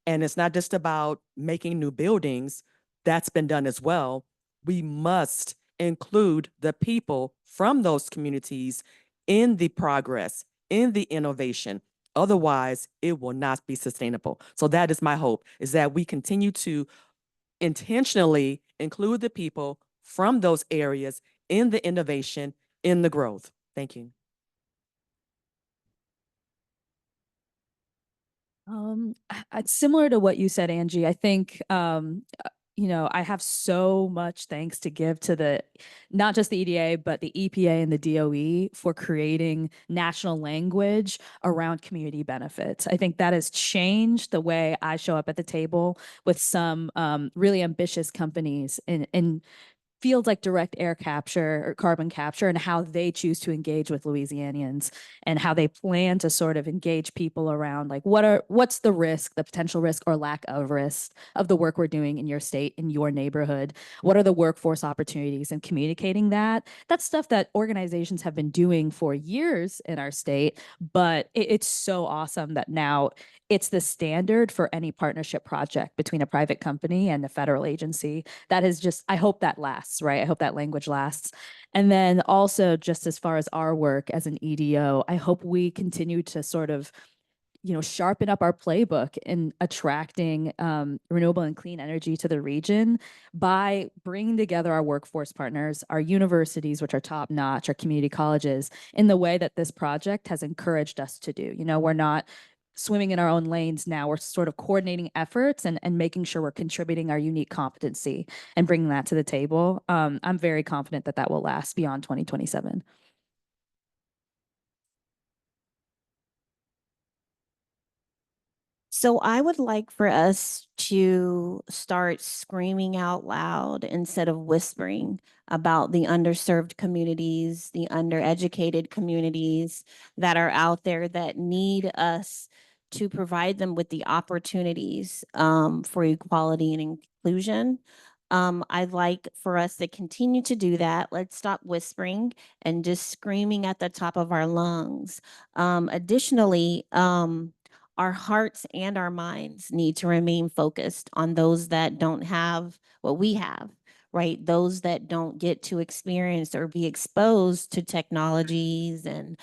And it's not just about making new buildings. That's been done as well. We must include the people from those communities in the progress, in the innovation. Otherwise, it will not be sustainable. So that is my hope, is that we continue to intentionally include the people from those areas in the innovation, in the growth. Thank you. It's similar to what you said, Angie. I think, I have so much thanks to give to not just the EDA, but the EPA and the DOE for creating national language around community benefits. I think that has changed the way I show up at the table with some really ambitious companies in fields like direct air capture or carbon capture, and how they choose to engage with Louisianians and how they plan to sort of engage people around like what's the risk, the potential risk or lack of risk of the work we're doing in your state, in your neighborhood. What are the workforce opportunities, and communicating that? That's stuff that organizations have been doing for years in our state, but it's so awesome that now it's the standard for any partnership project between a private company and a federal agency. That is just, I hope that lasts, right? I hope that language lasts. And then also, just as far as our work as an EDO, I hope we continue to sort of sharpen up our playbook in attracting renewable and clean energy to the region by bringing together our workforce partners, our universities, which are top notch, our community colleges, in the way that this project has encouraged us to do. We're not swimming in our own lanes now. We're sort of coordinating efforts and making sure we're contributing our unique competency and bringing that to the table. I'm very confident that that will last beyond 2027. So I would like for us to start screaming out loud instead of whispering about the underserved communities, the undereducated communities that are out there that need us to provide them with the opportunities for equality and inclusion. I'd like for us to continue to do that. Let's stop whispering and just screaming at the top of our lungs. Additionally, our hearts and our minds need to remain focused on those that don't have what we have, right? Those that don't get to experience or be exposed to technologies. And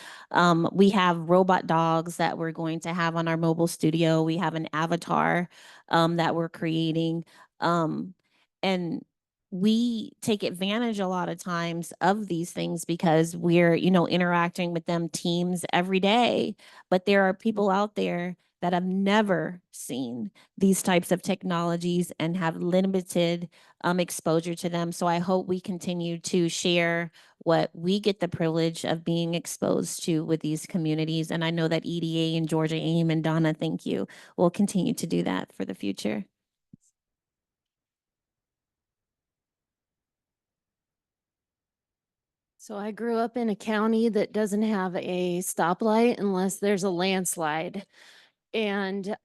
we have robot dogs that we're going to have on our mobile studio. We have an avatar that we're creating. And we take advantage a lot of times of these things because we're, interacting with them teams every day. But there are people out there that have never seen these types of technologies and have limited exposure to them. So I hope we continue to share what we get the privilege of being exposed to with these communities. And I know that EDA and Georgia AIM and Donna, thank you, will continue to do that for the future. So I grew up in a county that doesn't have a stoplight unless there's a landslide. And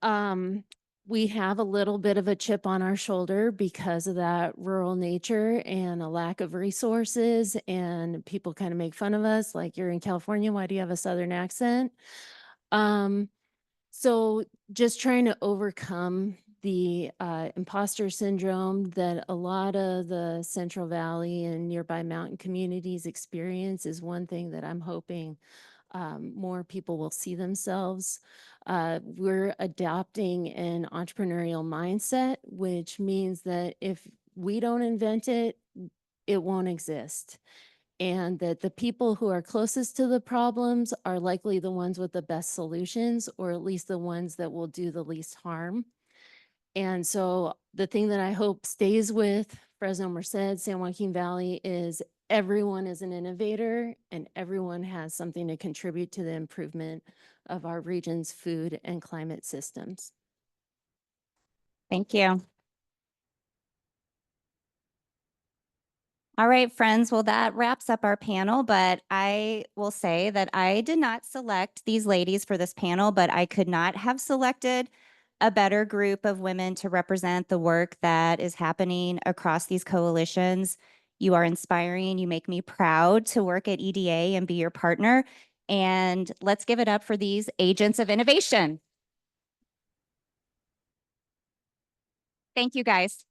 we have a little bit of a chip on our shoulder because of that rural nature and a lack of resources. And people kind of make fun of us, like, you're in California, why do you have a Southern accent? So just trying to overcome the imposter syndrome that a lot of the Central Valley and nearby mountain communities experience is one thing that I'm hoping more people will see themselves. We're adopting an entrepreneurial mindset, which means that if we don't invent it, it won't exist. And that the people who are closest to the problems are likely the ones with the best solutions, or at least the ones that will do the least harm. And so the thing that I hope stays with Fresno, Merced, San Joaquin Valley is everyone is an innovator and everyone has something to contribute to the improvement of our region's food and climate systems. Thank you. All right, friends. Well, that wraps up our panel, but I will say that I did not select these ladies for this panel, but I could not have selected a better group of women to represent the work that is happening across these coalitions. You are inspiring. You make me proud to work at EDA and be your partner. And let's give it up for these agents of innovation. Thank you, guys.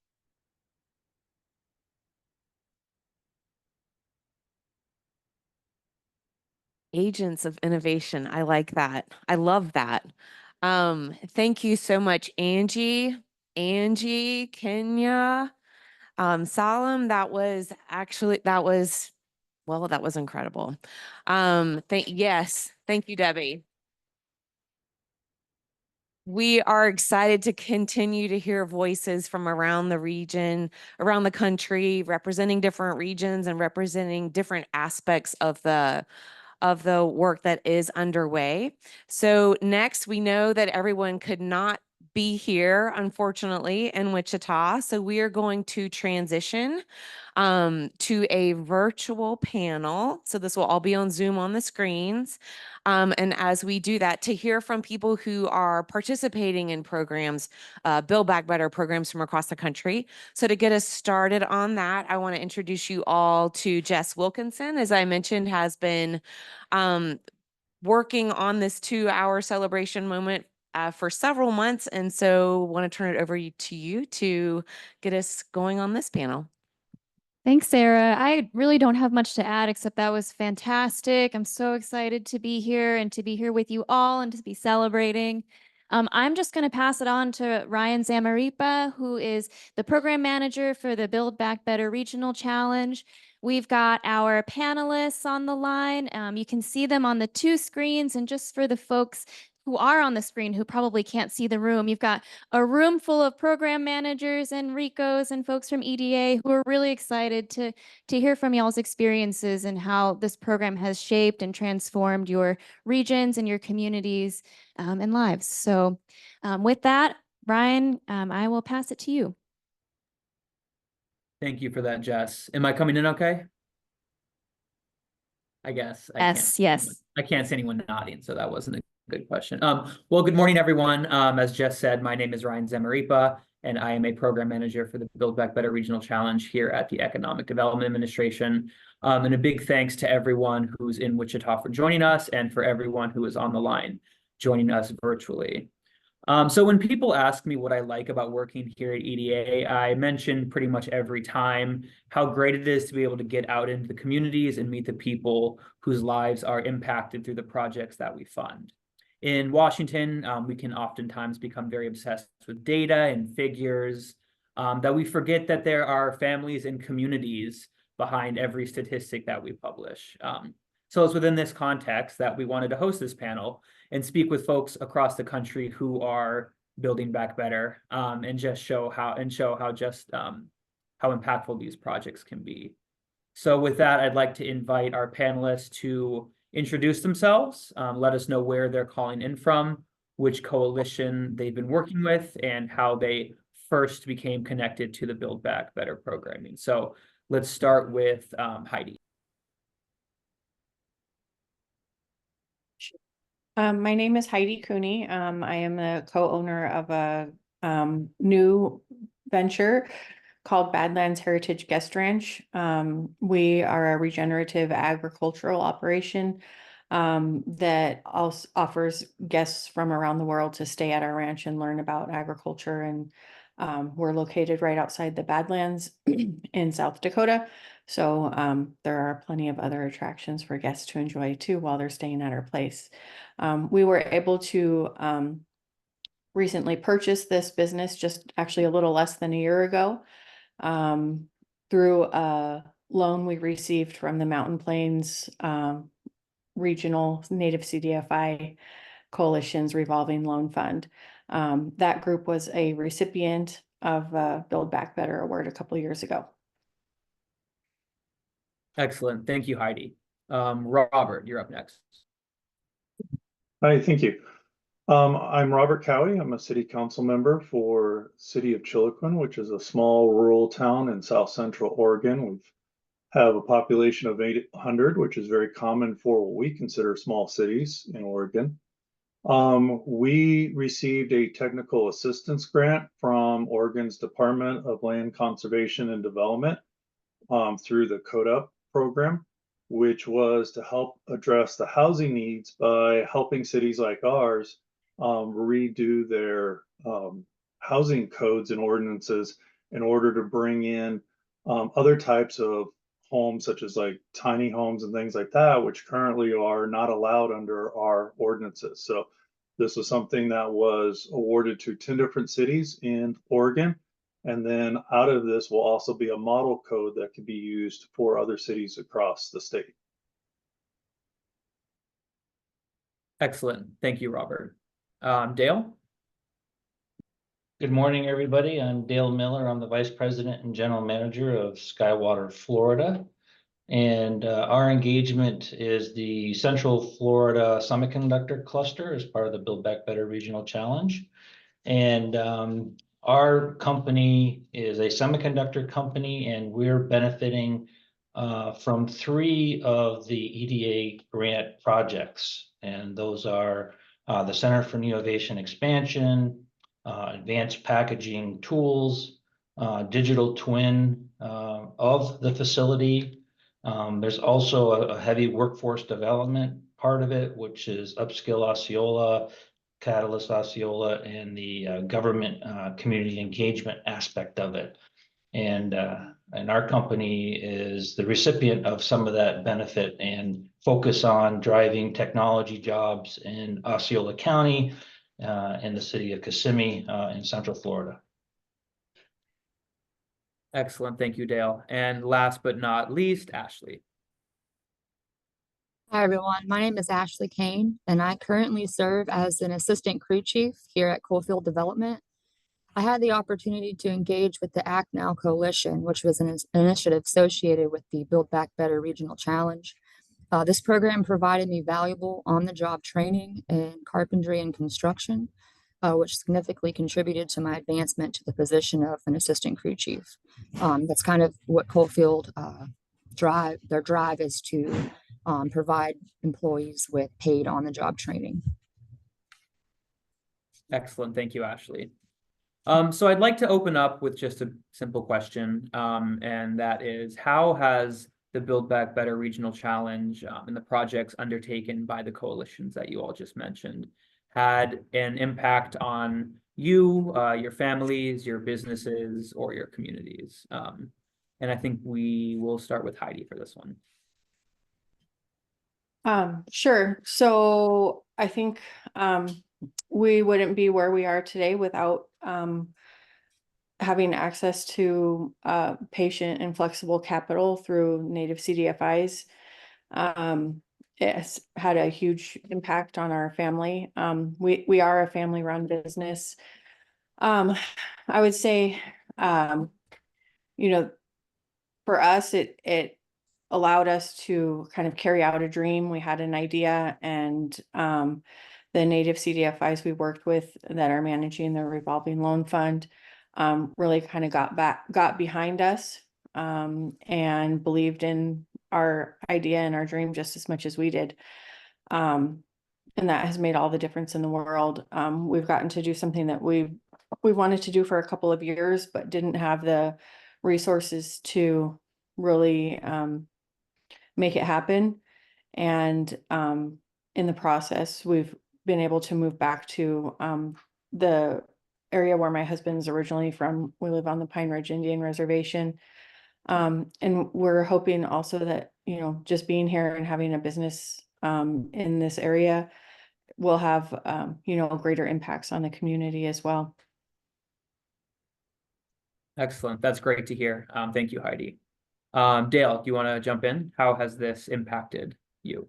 Agents of innovation. I like that. I love that. Thank you so much, Angie, Kenya, Salam. That was incredible. Yes. Thank you, Debbie. We are excited to continue to hear voices from around the region, around the country, representing different regions and representing different aspects of the work that is underway. So next, we know that everyone could not be here, unfortunately, in Wichita. So we are going to transition to a virtual panel. So this will all be on Zoom on the screens. And as we do that, to hear from people who are participating in programs, Build Back Better programs from across the country. So to get us started on that, I want to introduce you all to Jess Wilkinson. As I mentioned, has been working on this 2-hour celebration moment for several months. And so want to turn it over to you to get us going on this panel. Thanks, Sarah. I really don't have much to add except that was fantastic. I'm so excited to be here and to be here with you all and to be celebrating. I'm just going to pass it on to Ryan Zamaripa, who is the program manager for the Build Back Better Regional Challenge. We've got our panelists on the line. You can see them on the 2 screens, and just for the folks who are on the screen who probably can't see the room, you've got a room full of program managers and RICOs and folks from EDA who are really excited to hear from y'all's experiences and how this program has shaped and transformed your regions and your communities and lives. So with that, Ryan, I will pass it to you. Thank you for that, Jess. Am I coming in okay? I guess. Yes. I can't see anyone nodding, so that wasn't a good question. Well, good morning, everyone. As Jess said, my name is Ryan Zamaripa, and I am a program manager for the Build Back Better Regional Challenge here at the Economic Development Administration. And a big thanks to everyone who's in Wichita for joining us and for everyone who is on the line joining us virtually. So when people ask me what I like about working here at EDA, I mention pretty much every time how great it is to be able to get out into the communities and meet the people whose lives are impacted through the projects that we fund. In Washington, we can oftentimes become very obsessed with data and figures, that we forget that there are families and communities behind every statistic that we publish. So it's within this context that we wanted to host this panel and speak with folks across the country who are building back better, and just show how impactful these projects can be. So with that, I'd like to invite our panelists to introduce themselves, let us know where they're calling in from, which coalition they've been working with, and how they first became connected to the Build Back Better programming. So let's start with Heidi. My name is Heidi Cooney. I am the co-owner of a new venture called Badlands Heritage Guest Ranch. We are a regenerative agricultural operation that also offers guests from around the world to stay at our ranch and learn about agriculture. And we're located right outside the Badlands in South Dakota. So there are plenty of other attractions for guests to enjoy too while they're staying at our place. We were able to recently purchase this business just actually a little less than a year ago through a loan we received from the Mountain Plains Regional Native CDFI Coalition's Revolving Loan Fund. That group was a recipient of a Build Back Better award a couple of years ago. Excellent. Thank you, Heidi. Robert, you're up next. Hi, thank you. I'm Robert Cowie. I'm a city council member for City of Chiloquin, which is a small rural town in south central Oregon. We have a population of 800, which is very common for what we consider small cities in Oregon. We received a technical assistance grant from Oregon's Department of Land Conservation and Development through the CODUP program, which was to help address the housing needs by helping cities like ours redo their housing codes and ordinances in order to bring in other types of homes, such as like tiny homes and things like that, which currently are not allowed under our ordinances. So this was something that was awarded to 10 different cities in Oregon. And then out of this will also be a model code that can be used for other cities across the state. Excellent. Thank you, Robert. Dale? Good morning, everybody. I'm Dale Miller. I'm the Vice President and General Manager of Skywater, Florida. And our engagement is the Central Florida Semiconductor Cluster as part of the Build Back Better Regional Challenge. And our company is a semiconductor company, and we're benefiting from 3 of the EDA grant projects. And those are the Center for Innovation Expansion, Advanced Packaging Tools, Digital Twin of the facility. There's also a heavy workforce development part of it, which is Upskill Osceola, Catalyst Osceola, and the government community engagement aspect of it. And our company is the recipient of some of that benefit and focus on driving technology jobs in Osceola County and the city of Kissimmee in Central Florida. Excellent. Thank you, Dale. And last but not least, Ashley. Hi, everyone. My name is Ashley Kane, and I currently serve as an assistant crew chief here at Coalfield Development. I had the opportunity to engage with the Act Now Coalition, which was an initiative associated with the Build Back Better Regional Challenge. This program provided me valuable on-the-job training in carpentry and construction, which significantly contributed to my advancement to the position of an assistant crew chief. That's kind of what Coalfield their drive is to provide employees with paid on-the-job training. Excellent. Thank you, Ashley. So I'd like to open up with just a simple question, and that is, how has the Build Back Better Regional Challenge and the projects undertaken by the coalitions that you all just mentioned had an impact on you, your families, your businesses, or your communities? And I think we will start with Heidi for this one. Sure. So I think we wouldn't be where we are today without having access to patient and flexible capital through Native CDFIs. It has had a huge impact on our family. We are a family-run business. I would say, for us, it allowed us to kind of carry out a dream. We had an idea, and the Native CDFIs we worked with that are managing the revolving loan fund really kind of got behind us and believed in our idea and our dream just as much as we did. And that has made all the difference in the world. We've gotten to do something that we wanted to do for a couple of years, but didn't have the resources to really make it happen. And in the process, we've been able to move back to the area where my husband's originally from. We live on the Pine Ridge Indian Reservation. And we're hoping also that, you know, just being here and having a business in this area will have, you know, greater impacts on the community as well. Excellent. That's great to hear. Thank you, Heidi. Dale, do you want to jump in? How has this impacted you?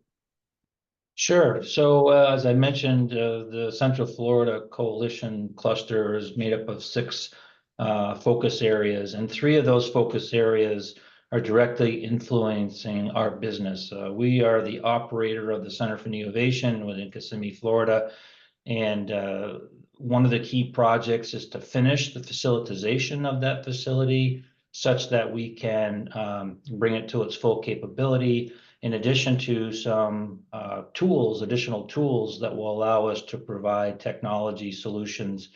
Sure. So as I mentioned, the Central Florida Coalition cluster is made up of 6 focus areas, and 3 of those focus areas are directly influencing our business. We are the operator of the Center for Innovation within Kissimmee, Florida, and one of the key projects is to finish the facilitization of that facility such that we can bring it to its full capability, in addition to some additional tools that will allow us to provide technology solutions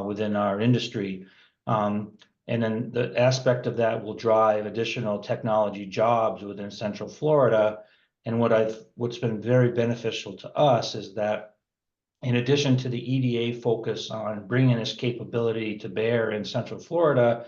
within our industry. And then the aspect of that will drive additional technology jobs within Central Florida. And what's been very beneficial to us is that in addition to the EDA focus on bringing this capability to bear in Central Florida,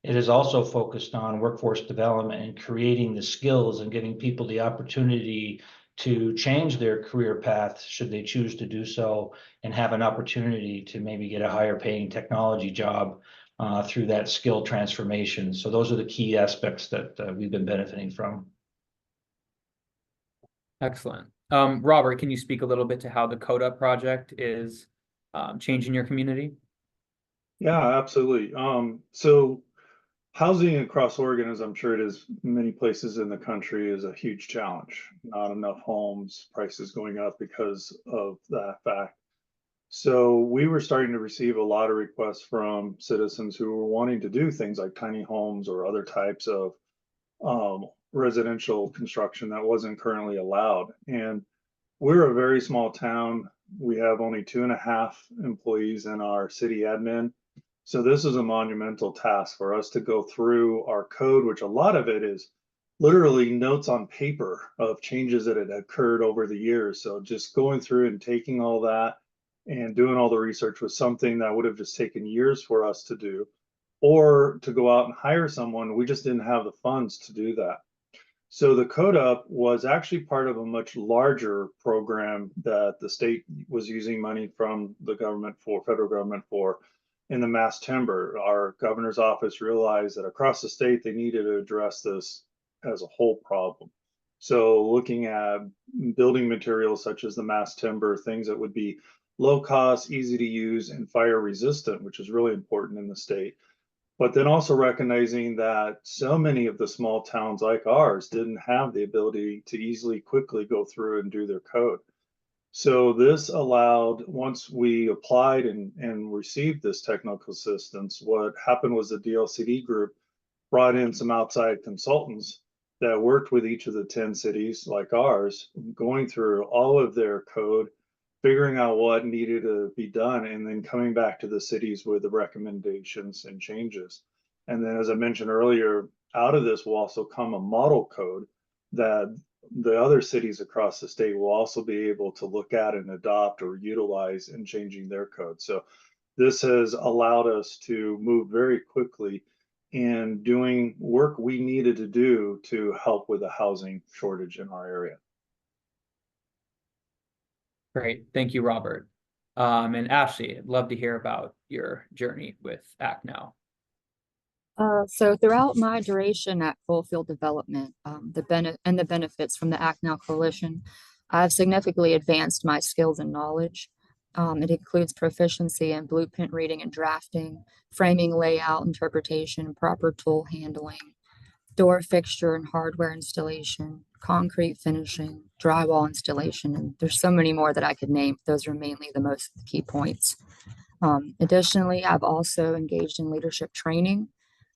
it is also focused on workforce development and creating the skills and giving people the opportunity to change their career path should they choose to do so, and have an opportunity to maybe get a higher paying technology job through that skill transformation. So those are the key aspects that we've been benefiting from. Excellent. Robert, can you speak a little bit to how the CODA project is changing your community? Yeah, absolutely. So housing across Oregon, as I'm sure it is many places in the country, is a huge challenge. Not enough homes, prices going up because of that fact. So we were starting to receive a lot of requests from citizens who were wanting to do things like tiny homes or other types of residential construction that wasn't currently allowed. And we're a very small town. We have only 2.5 employees in our city admin. So this is a monumental task for us to go through our code, which a lot of it is literally notes on paper of changes that had occurred over the years. So just going through and taking all that and doing all the research was something that would have just taken years for us to do, or to go out and hire someone. We just didn't have the funds to do that. So the Code Up was actually part of a much larger program that the state was using money from the government for, federal government for, in the mass timber. Our governor's office realized that across the state, they needed to address this as a whole problem. So looking at building materials such as the mass timber, things that would be low cost, easy to use, and fire resistant, which is really important in the state. But then also recognizing that so many of the small towns like ours didn't have the ability to easily, quickly go through and do their code. So this allowed, once we applied and received this technical assistance, what happened was the DLCD group brought in some outside consultants that worked with each of the 10 cities like ours, going through all of their code, figuring out what needed to be done, and then coming back to the cities with the recommendations and changes. And then, as I mentioned earlier, out of this will also come a model code that the other cities across the state will also be able to look at and adopt or utilize in changing their code. So this has allowed us to move very quickly in doing work we needed to do to help with the housing shortage in our area. Great. Thank you, Robert. And Ashley, I'd love to hear about your journey with Act Now. So throughout my duration at Coalfield Development, the benefits from the Act Now Coalition, I've significantly advanced my skills and knowledge. It includes proficiency in blueprint reading and drafting, framing, layout, interpretation, proper tool handling, door fixture and hardware installation, concrete finishing, drywall installation, and there's so many more that I could name. Those are mainly the most key points. Additionally, I've also engaged in leadership training.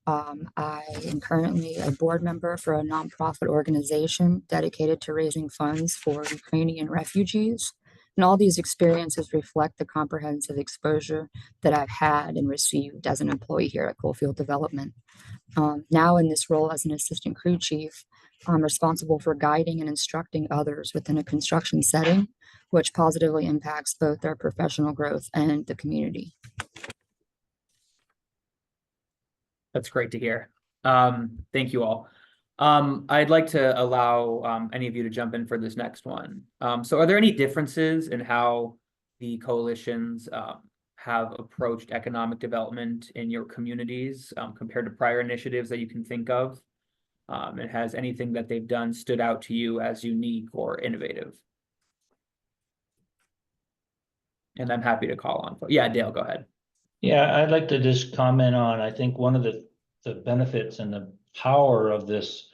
I am currently a board member for a nonprofit organization dedicated to raising funds for Ukrainian refugees. And all these experiences reflect the comprehensive exposure that I've had and received as an employee here at Coalfield Development. Now in this role as an assistant crew chief, I'm responsible for guiding and instructing others within a construction setting, which positively impacts both their professional growth and the community. That's great to hear. Thank you all. I'd like to allow any of you to jump in for this next one. So are there any differences in how the coalitions have approached economic development in your communities compared to prior initiatives that you can think of? And has anything that they've done stood out to you as unique or innovative? And I'm happy to call on. Yeah, Dale, go ahead. Yeah, I'd like to just comment on, I think one of the benefits and the power of this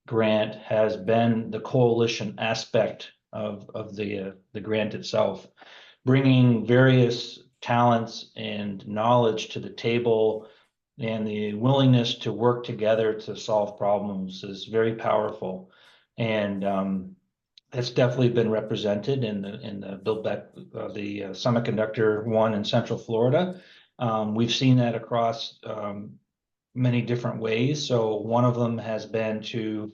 grant has been the coalition aspect of the grant itself, bringing various talents and knowledge to the table, and the willingness to work together to solve problems is very powerful. And that's definitely been represented in the Build Back the Semiconductor one in Central Florida. We've seen that across many different ways. So one of them has been to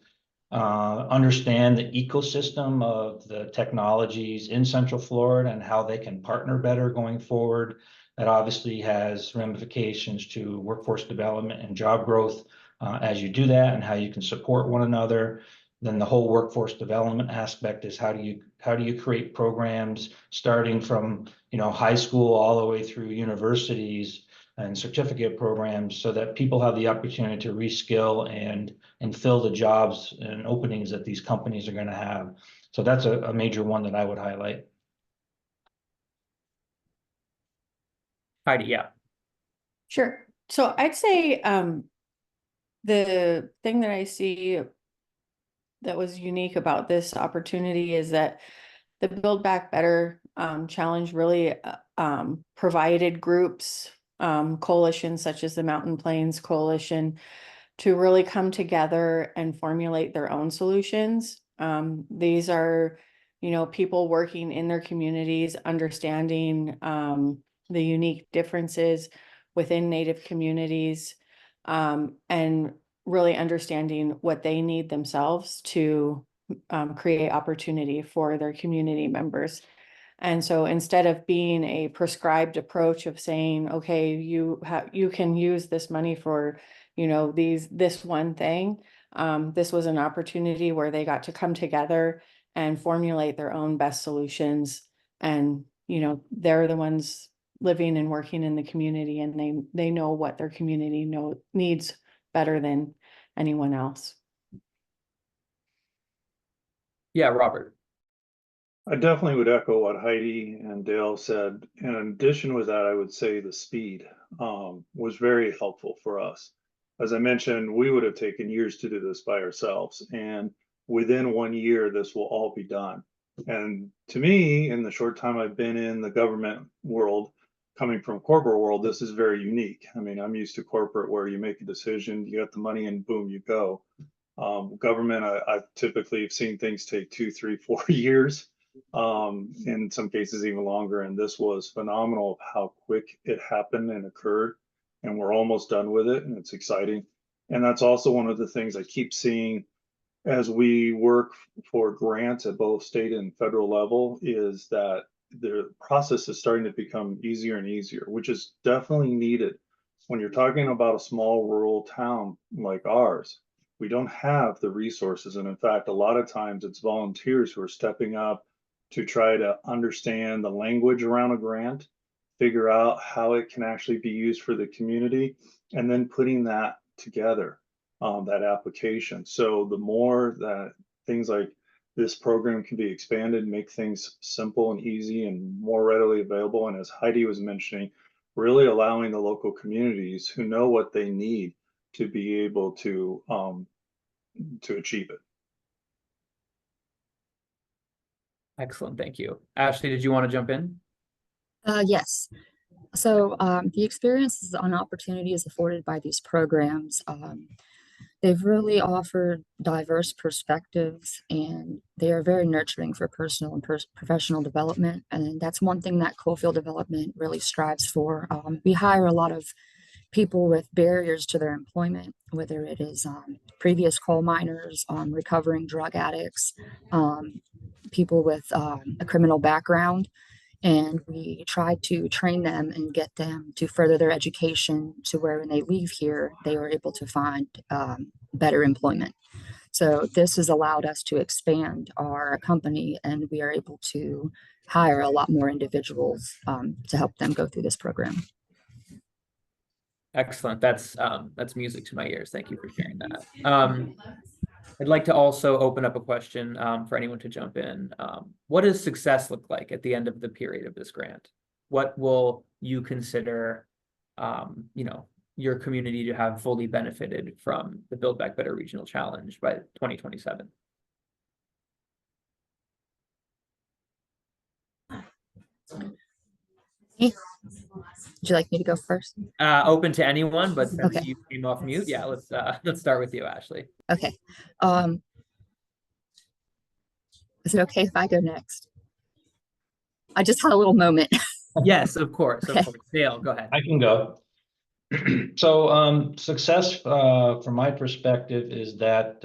understand the ecosystem of the technologies in Central Florida and how they can partner better going forward. That obviously has ramifications to workforce development and job growth as you do that, and how you can support one another. Then the whole workforce development aspect is how do you create programs starting from high school all the way through universities and certificate programs, so that people have the opportunity to reskill and fill the jobs and openings that these companies are going to have. So that's a major one that I would highlight. Heidi, yeah. Sure. So I'd say the thing that I see that was unique about this opportunity is that the Build Back Better challenge really provided groups, coalitions such as the Mountain Plains Coalition, to really come together and formulate their own solutions. These are, people working in their communities, understanding the unique differences within Native communities, and really understanding what they need themselves to create opportunity for their community members. And so instead of being a prescribed approach of saying, okay, you can use this money for, this one thing, this was an opportunity where they got to come together and formulate their own best solutions. And, they're the ones living and working in the community, and they know what their community needs better than anyone else. Yeah, Robert. I definitely would echo what Heidi and Dale said. In addition with that, I would say the speed was very helpful for us. As I mentioned, we would have taken years to do this by ourselves, and within 1 year, this will all be done. And to me, in the short time I've been in the government world, coming from corporate world, this is very unique. I mean, I'm used to corporate where you make a decision, you got the money, and boom, you go. Government, I've typically seen things take 2, 3, 4 years. In some cases even longer, and this was phenomenal of how quick it happened and occurred, and we're almost done with it, and it's exciting. And that's also one of the things I keep seeing as we work for grants at both state and federal level, is that the process is starting to become easier and easier, which is definitely needed. When you're talking about a small rural town like ours, we don't have the resources, and in fact, a lot of times it's volunteers who are stepping up to try to understand the language around a grant, figure out how it can actually be used for the community, and then putting that together, that application. So the more that things like this program can be expanded, make things simple and easy and more readily available. And as Heidi was mentioning, really allowing the local communities who know what they need to be able to achieve it. Excellent, thank you. Ashley, did you want to jump in? Yes. So the experiences and opportunities afforded by these programs, They've really offered diverse perspectives, and they are very nurturing for personal and professional development. And that's one thing that Coalfield Development really strives for. We hire a lot of people with barriers to their employment, whether it is previous coal miners, recovering drug addicts, people with a criminal background. And we try to train them and get them to further their education to where when they leave here, they are able to find better employment. So this has allowed us to expand our company, and we are able to hire a lot more individuals to help them go through this program. Excellent. That's music to my ears. Thank you for sharing that. I'd like to also open up a question for anyone to jump in. What does success look like at the end of the period of this grant? What will you consider, your community to have fully benefited from the Build Back Better Regional Challenge by 2027? Would you like me to go first? Open to anyone, but since Okay. you came off mute, yeah, let's start with you, Ashley. Okay. Is it okay if I go next? I just had a little moment. Yes, of course. Okay. Of course. Dale, go ahead. I can go. So success from my perspective is that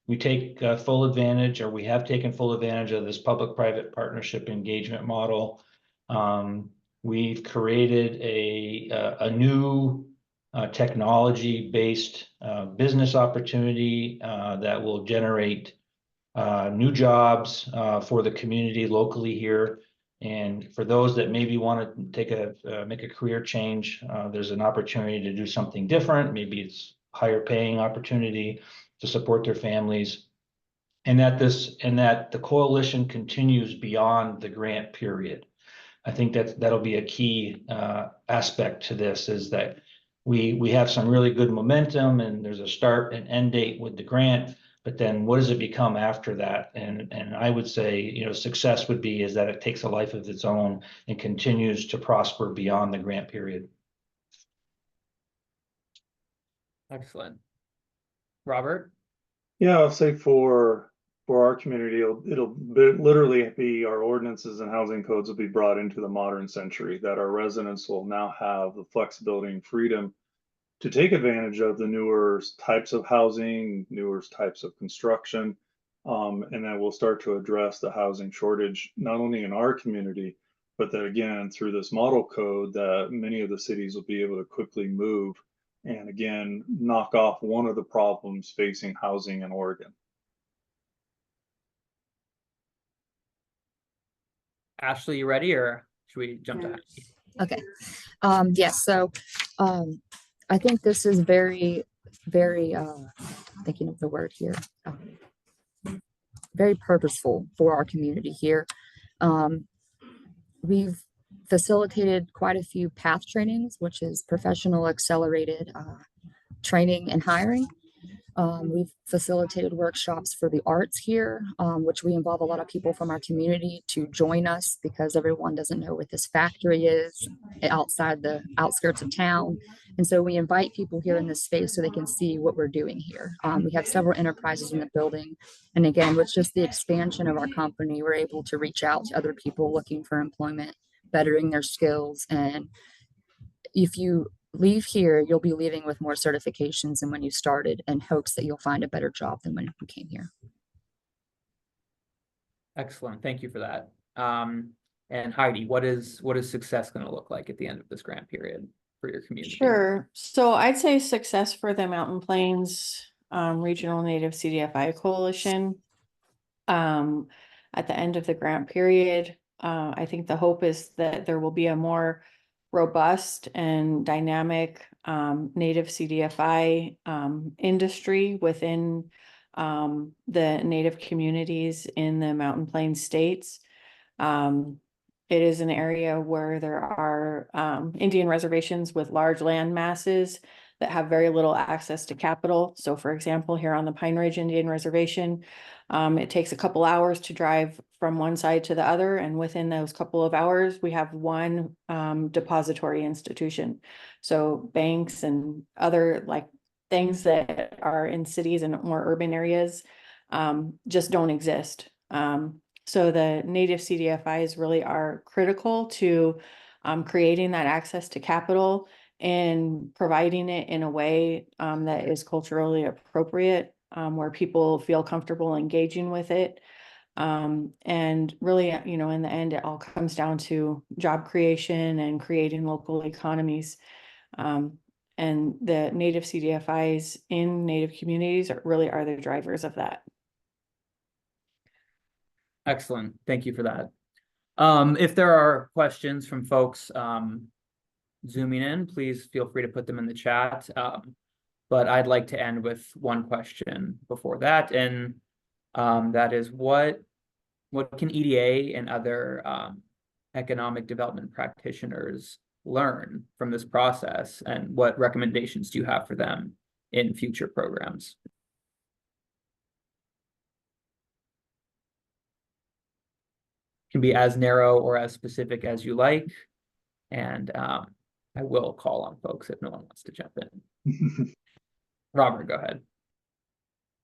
we take full advantage, or we have taken full advantage of this public-private partnership engagement model. We've created a new technology-based business opportunity that will generate new jobs for the community locally here. And for those that maybe want to take make a career change, there's an opportunity to do something different. Maybe it's higher paying opportunity to support their families. And that the coalition continues beyond the grant period. I think that'll be a key aspect to this, is that we have some really good momentum, and there's a start and end date with the grant. But then what does it become after that? And I would say, success would be is that it takes a life of its own and continues to prosper beyond the grant period. Excellent. Robert? Yeah, I'll say for our community, it'll literally be our ordinances and housing codes will be brought into the modern century, that our residents will now have the flexibility and freedom to take advantage of the newer types of housing, newer types of construction, and then we'll start to address the housing shortage, not only in our community, but that again, through this model code, that many of the cities will be able to quickly move and again, knock off one of the problems facing housing in Oregon. Ashley, you ready, or should we jump to Ashley? Okay. Yes. So I think this is very, very, thinking of the word here, very purposeful for our community here. We've facilitated quite a few PATH trainings, which is professional accelerated training and hiring. We've facilitated workshops for the arts here, which we involve a lot of people from our community to join us, because everyone doesn't know where this factory is outside the outskirts of town. And so we invite people here in this space so they can see what we're doing here. We have several enterprises in the building. And again, with just the expansion of our company, we're able to reach out to other people looking for employment, bettering their skills. And if you leave here, you'll be leaving with more certifications than when you started, in hopes that you'll find a better job than when you came here. Excellent. Thank you for that. And Heidi, what is success going to look like at the end of this grant period for your community? Sure. So I'd say success for the Mountain Plains Regional Native CDFI Coalition. At the end of the grant period, I think the hope is that there will be a more robust and dynamic Native CDFI industry within the Native communities in the Mountain Plains states. It is an area where there are Indian reservations with large land masses that have very little access to capital. So for example, here on the Pine Ridge Indian Reservation, it takes a couple hours to drive from one side to the other. And within those couple of hours, we have one depository institution. So banks and other like things that are in cities and more urban areas just don't exist. So the native CDFIs really are critical to creating that access to capital and providing it in a way that is culturally appropriate, where people feel comfortable engaging with it. And really, you know, in the end, it all comes down to job creation and creating local economies. And the native CDFIs in native communities really are the drivers of that. Excellent. Thank you for that. If there are questions from folks zooming in, please feel free to put them in the chat. But I'd like to end with one question before that, and that is what can EDA and other economic development practitioners learn from this process, and what recommendations do you have for them in future programs? Can be as narrow or as specific as you like, and I will call on folks if no one wants to jump in. Robert, go ahead.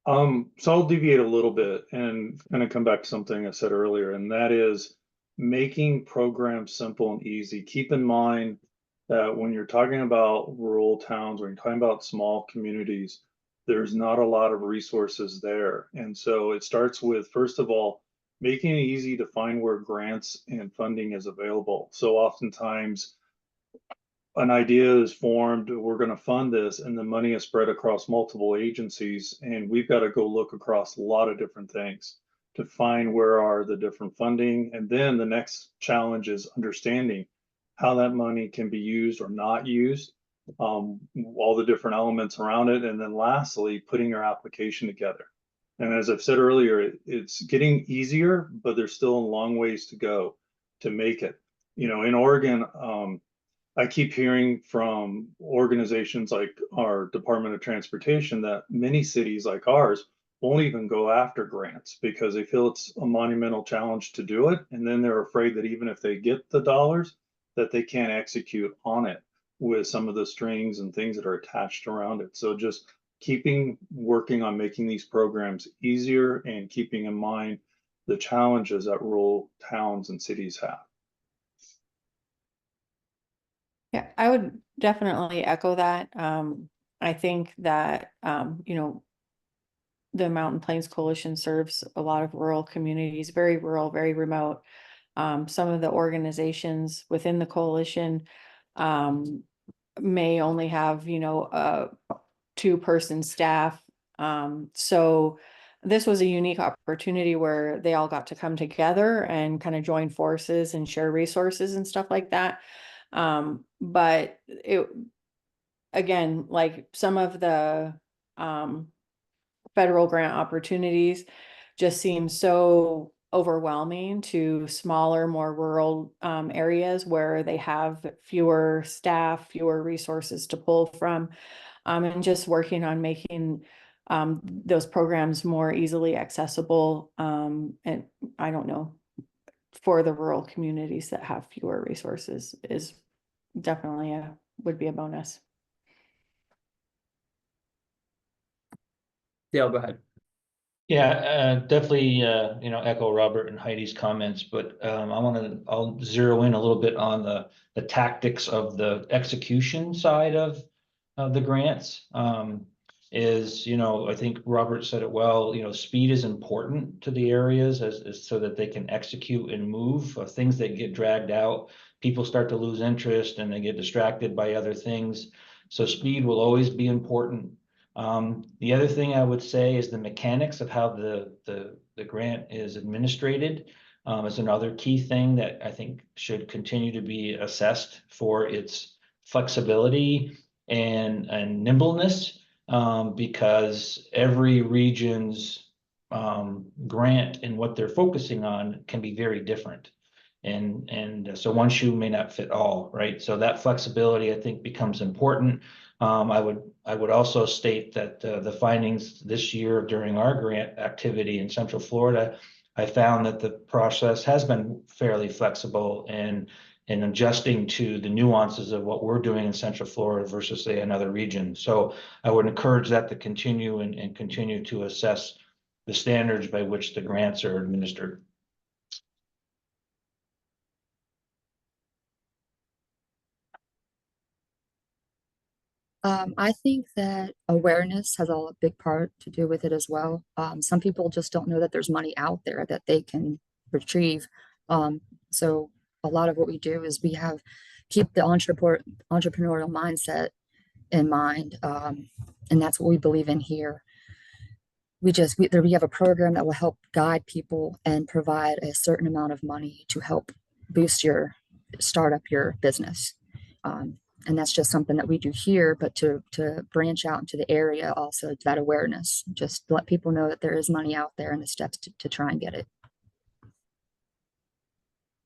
So I'll deviate a little bit and kind of come back to something I said earlier, and that is making programs simple and easy. Keep in mind that when you're talking about rural towns, when you're talking about small communities, there's not a lot of resources there. And so it starts with, first of all, making it easy to find where grants and funding is available. So oftentimes an idea is formed, we're going to fund this, and the money is spread across multiple agencies, and we've got to go look across a lot of different things to find where are the different funding. And then the next challenge is understanding how that money can be used or not used, all the different elements around it. And then lastly, putting your application together. And as I've said earlier, it's getting easier, but there's still a long ways to go to make it. You know, in Oregon, I keep hearing from organizations like our Department of Transportation that many cities like ours won't even go after grants because they feel it's a monumental challenge to do it. And then they're afraid that even if they get the dollars, that they can't execute on it with some of the strings and things that are attached around it. So just working on making these programs easier and keeping in mind the challenges that rural towns and cities have. Yeah, I would definitely echo that. I think that, you know, the Mountain Plains Coalition serves a lot of rural communities, very rural, very remote. Some of the organizations within the coalition may only have, you know, a 2-person staff. So this was a unique opportunity where they all got to come together and kind of join forces and share resources and stuff like that. But it, again, like some of the federal grant opportunities just seem so overwhelming to smaller, more rural areas where they have fewer staff, fewer resources to pull from, and just working on making those programs more easily accessible. And I don't know, for the rural communities that have fewer resources is definitely would be a bonus. Dale, go ahead. Yeah, definitely, you know, echo Robert and Heidi's comments, but I'll zero in a little bit on the tactics of the execution side of the grants. You know, I think Robert said it well, you know, speed is important to the areas as so that they can execute and move. Things that get dragged out, people start to lose interest and they get distracted by other things. So speed will always be important. The other thing I would say is the mechanics of how the grant is administrated is another key thing that I think should continue to be assessed for its flexibility and nimbleness, because every region's grant and what they're focusing on can be very different. And so one shoe may not fit all, right? So that flexibility, I think, becomes important. I would also state that the findings this year during our grant activity in Central Florida, I found that the process has been fairly flexible and and adjusting to the nuances of what we're doing in Central Florida versus say another region. So I would encourage that to continue and continue to assess the standards by which the grants are administered. I think that awareness has a big part to do with it as well. Some people just don't know that there's money out there that they can retrieve. So a lot of what we do is keep the entrepreneurial mindset in mind. And that's what we believe in here. We have a program that will help guide people and provide a certain amount of money to help start up your business. And that's just something that we do here, but to branch out into the area also, that awareness, just let people know that there is money out there and the steps to try and get it.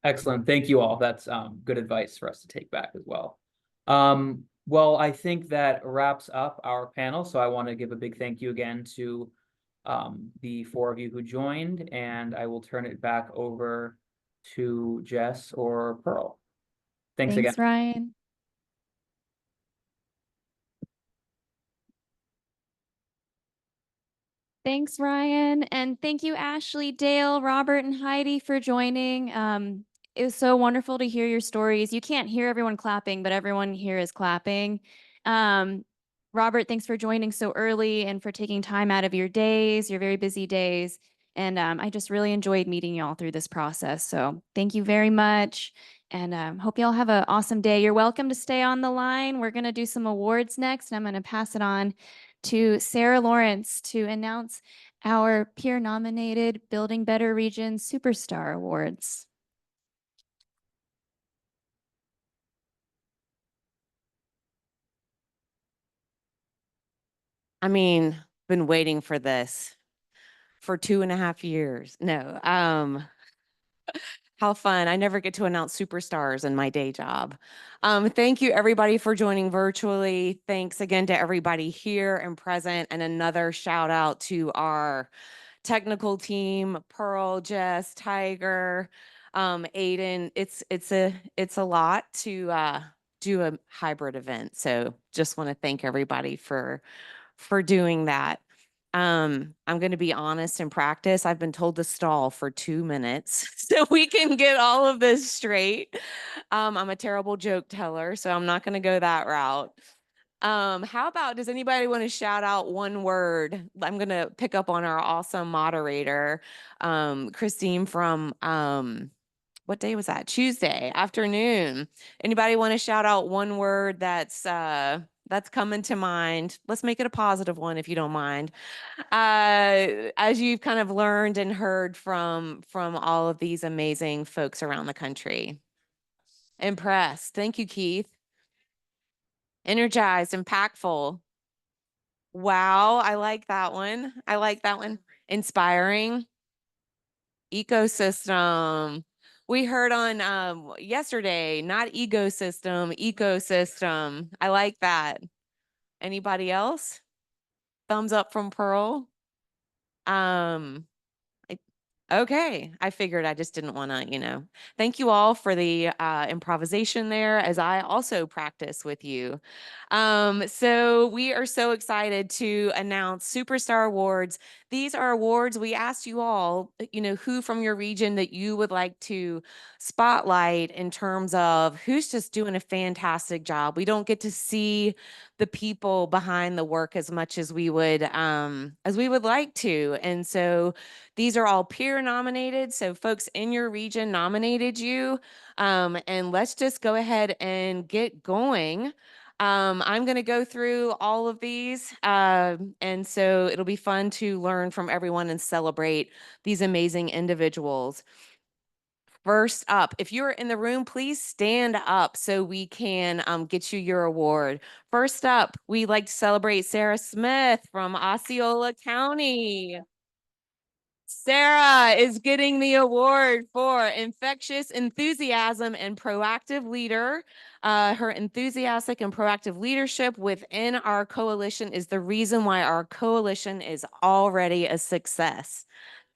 Excellent. Thank you all. That's good advice for us to take back as well. Well, I think that wraps up our panel. So I want to give a big thank you again to the 4 of you who joined, and I will turn it back over to Jess or Pearl. Thanks again. Ryan. Thanks, Ryan. And thank you, Ashley, Dale, Robert, and Heidi for joining. It was so wonderful to hear your stories. You can't hear everyone clapping, but everyone here is clapping. Robert, thanks for joining so early and for taking time out of your very busy days. And I just really enjoyed meeting y'all through this process. So thank you very much. And hope y'all have an awesome day. You're welcome to stay on the line. We're going to do some awards next. And I'm going to pass it on to Sarah Lawrence to announce our peer-nominated Building Better Region Superstar Awards. I mean, been waiting for this for 2.5 years. No, how fun. I never get to announce superstars in my day job. Thank you everybody for joining virtually. Thanks again to everybody here and present, and another shout out to our technical team, Pearl, Jess, Tiger, Aiden. It's a lot to do a hybrid event. So just want to thank everybody for doing that. I'm going to be honest in practice. I've been told to stall for 2 minutes so we can get all of this straight. I'm a terrible joke teller, so I'm not going to go that route. How about, does anybody want to shout out one word? I'm going to pick up on our awesome moderator, Christine from, what day was that? Tuesday afternoon. Anybody want to shout out one word that's coming to mind? Let's make it a positive one, if you don't mind. As you've kind of learned and heard from all of these amazing folks around the country. Impressed. Thank you, Keith. Energized, impactful. Wow, I like that one. I like that one. Inspiring. Ecosystem. We heard on yesterday, not ecosystem, ecosystem. I like that. Anybody else? Thumbs up from Pearl. Okay, I figured I just didn't want to, Thank you all for the improvisation there, as I also practice with you. So we are so excited to announce Superstar Awards. These are awards we asked you all, who from your region that you would like to spotlight in terms of who's just doing a fantastic job. We don't get to see the people behind the work as much as we would like to. And so these are all peer nominated. So folks in your region nominated you. And let's just go ahead and get going. I'm going to go through all of these. And so it'll be fun to learn from everyone and celebrate these amazing individuals. First up, if you're in the room, please stand up so we can get you your award. First up, we'd like to celebrate Sarah Smith from Osceola County. Sarah is getting the award for infectious enthusiasm and proactive leader. Her enthusiastic and proactive leadership within our coalition is the reason why our coalition is already a success.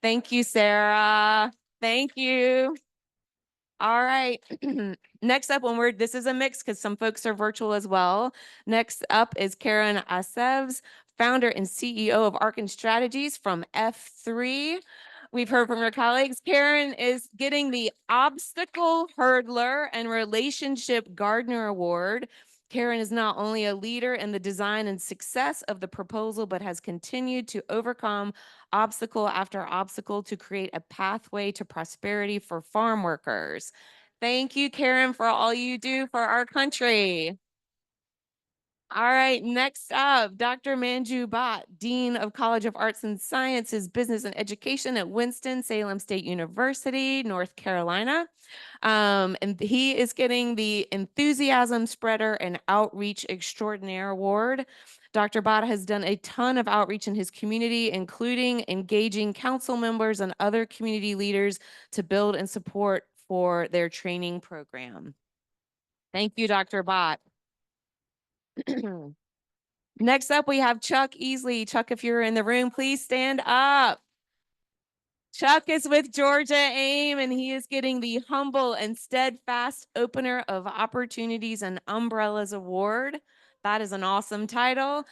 Thank you, Sarah. Thank you. All right. Next up, this is a mix because some folks are virtual as well. Next up is Karen Asevs, founder and CEO of Arkin Strategies from F3. We've heard from her colleagues. Karen is getting the Obstacle Hurdler and Relationship Gardener Award. Karen is not only a leader in the design and success of the proposal, but has continued to overcome obstacle after obstacle to create a pathway to prosperity for farm workers. Thank you, Karen, for all you do for our country. All right, next up, Dr. Manju Bhatt, Dean of College of Arts and Sciences, Business and Education at Winston-Salem State University, North Carolina. And he is getting the Enthusiasm Spreader and Outreach Extraordinaire Award. Dr. Bhatt has done a ton of outreach in his community, including engaging council members and other community leaders to build and support for their training program. Thank you, Dr. Bhatt. Next up, we have Chuck Easley. Chuck, if you're in the room, please stand up. Chuck is with Georgia AIM, and he is getting the Humble and Steadfast Opener of Opportunities and Umbrellas Award. That is an awesome title.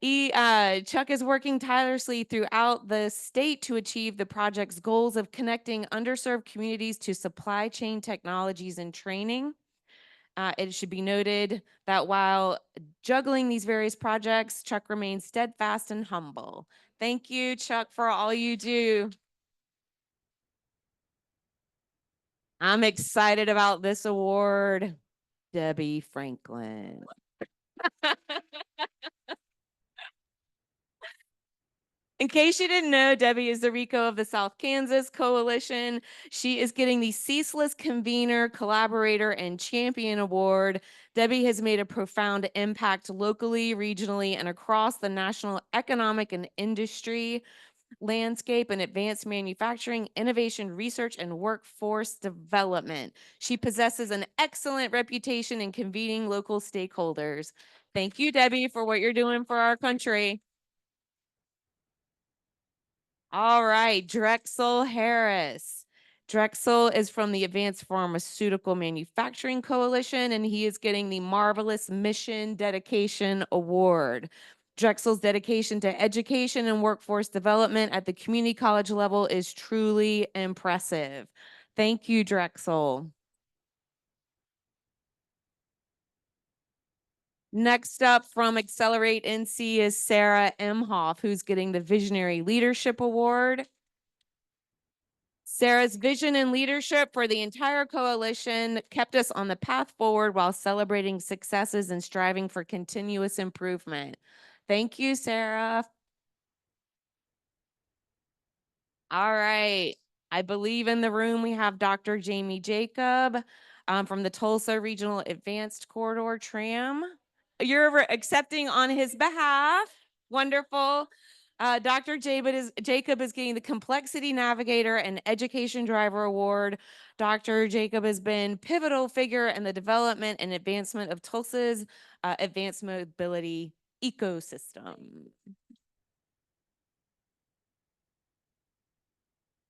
Chuck is working tirelessly throughout the state to achieve the project's goals of connecting underserved communities to supply chain technologies and training. It should be noted that while juggling these various projects, Chuck remains steadfast and humble. Thank you, Chuck, for all you do. I'm excited about this award, Debbie Franklin. In case you didn't know, Debbie is the RICO of the South Kansas Coalition. She is getting the Ceaseless Convener, Collaborator, and Champion Award. Debbie has made a profound impact locally, regionally, and across the national economic and industry landscape and advanced manufacturing, innovation, research, and workforce development. She possesses an excellent reputation in convening local stakeholders. Thank you, Debbie, for what you're doing for our country. All right, Drexel Harris. Drexel is from the Advanced Pharmaceutical Manufacturing Coalition, and he is getting the Marvelous Mission Dedication Award. Drexel's dedication to education and workforce development at the community college level is truly impressive. Thank you, Drexel. Next up from Accelerate NC is Sarah Emhoff, who's getting the Visionary Leadership Award. Sarah's vision and leadership for the entire coalition kept us on the path forward while celebrating successes and striving for continuous improvement. Thank you, Sarah. All right. I believe in the room we have Dr. Jamie Jacob from the Tulsa Regional Advanced Corridor Tram. You're accepting on his behalf. Wonderful. Dr. Jacob is getting the Complexity Navigator and Education Driver Award. Dr. Jacob has been pivotal figure in the development and advancement of Tulsa's advanced mobility ecosystem.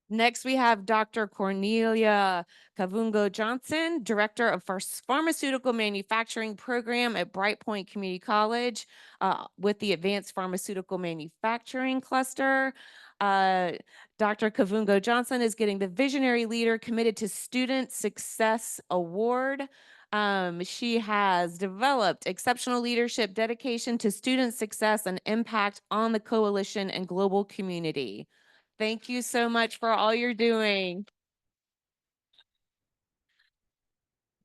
Next, we have Dr. Cornelia Kavungo Johnson, Director of Pharmaceutical Manufacturing Program at Bright Point Community College with the Advanced Pharmaceutical Manufacturing Cluster. Dr. Kavungo Johnson is getting the Visionary Leader Committed to Student Success Award. She has developed exceptional leadership, dedication to student success, and impact on the coalition and global community. Thank you so much for all you're doing.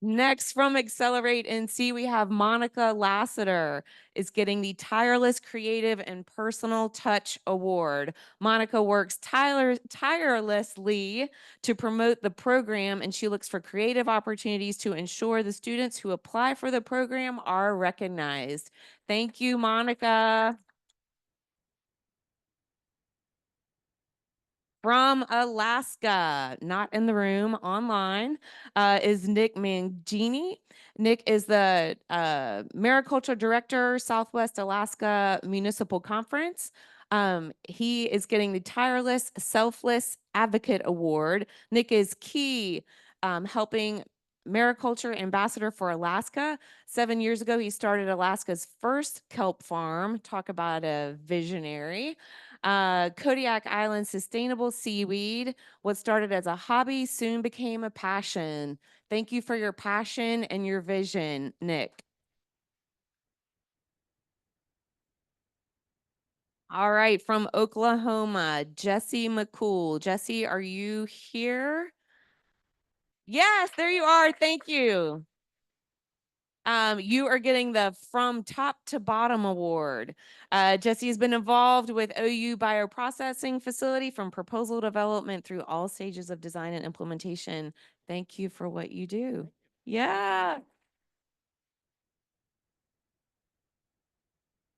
Next from Accelerate NC, we have Monica Lassiter is getting the Tireless Creative and Personal Touch Award. Monica works tirelessly to promote the program, and she looks for creative opportunities to ensure the students who apply for the program are recognized. Thank you, Monica. From Alaska, not in the room, online, is Nick Mangini. Nick is the Mariculture Director, Southwest Alaska Municipal Conference. He is getting the Tireless Selfless Advocate Award. Nick is key helping mariculture ambassador for Alaska. 7 years ago, he started Alaska's first kelp farm. Talk about a visionary. Kodiak Island sustainable seaweed. What started as a hobby soon became a passion. Thank you for your passion and your vision, Nick. All right, from Oklahoma, Jesse McCool. Jesse, are you here? Yes, there you are. Thank you. You are getting the From Top to Bottom Award. Jesse has been involved with OU Bioprocessing Facility from proposal development through all stages of design and implementation. Thank you for what you do. Yeah.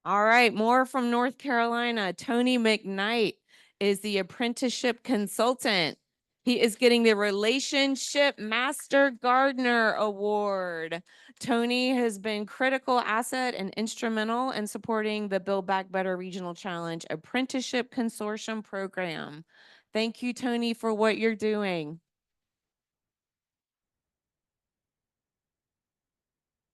All right, more from North Carolina. Tony McKnight is the apprenticeship consultant. He is getting the Relationship Master Gardener Award. Tony has been critical asset and instrumental in supporting the Build Back Better Regional Challenge Apprenticeship Consortium program. Thank you, Tony, for what you're doing.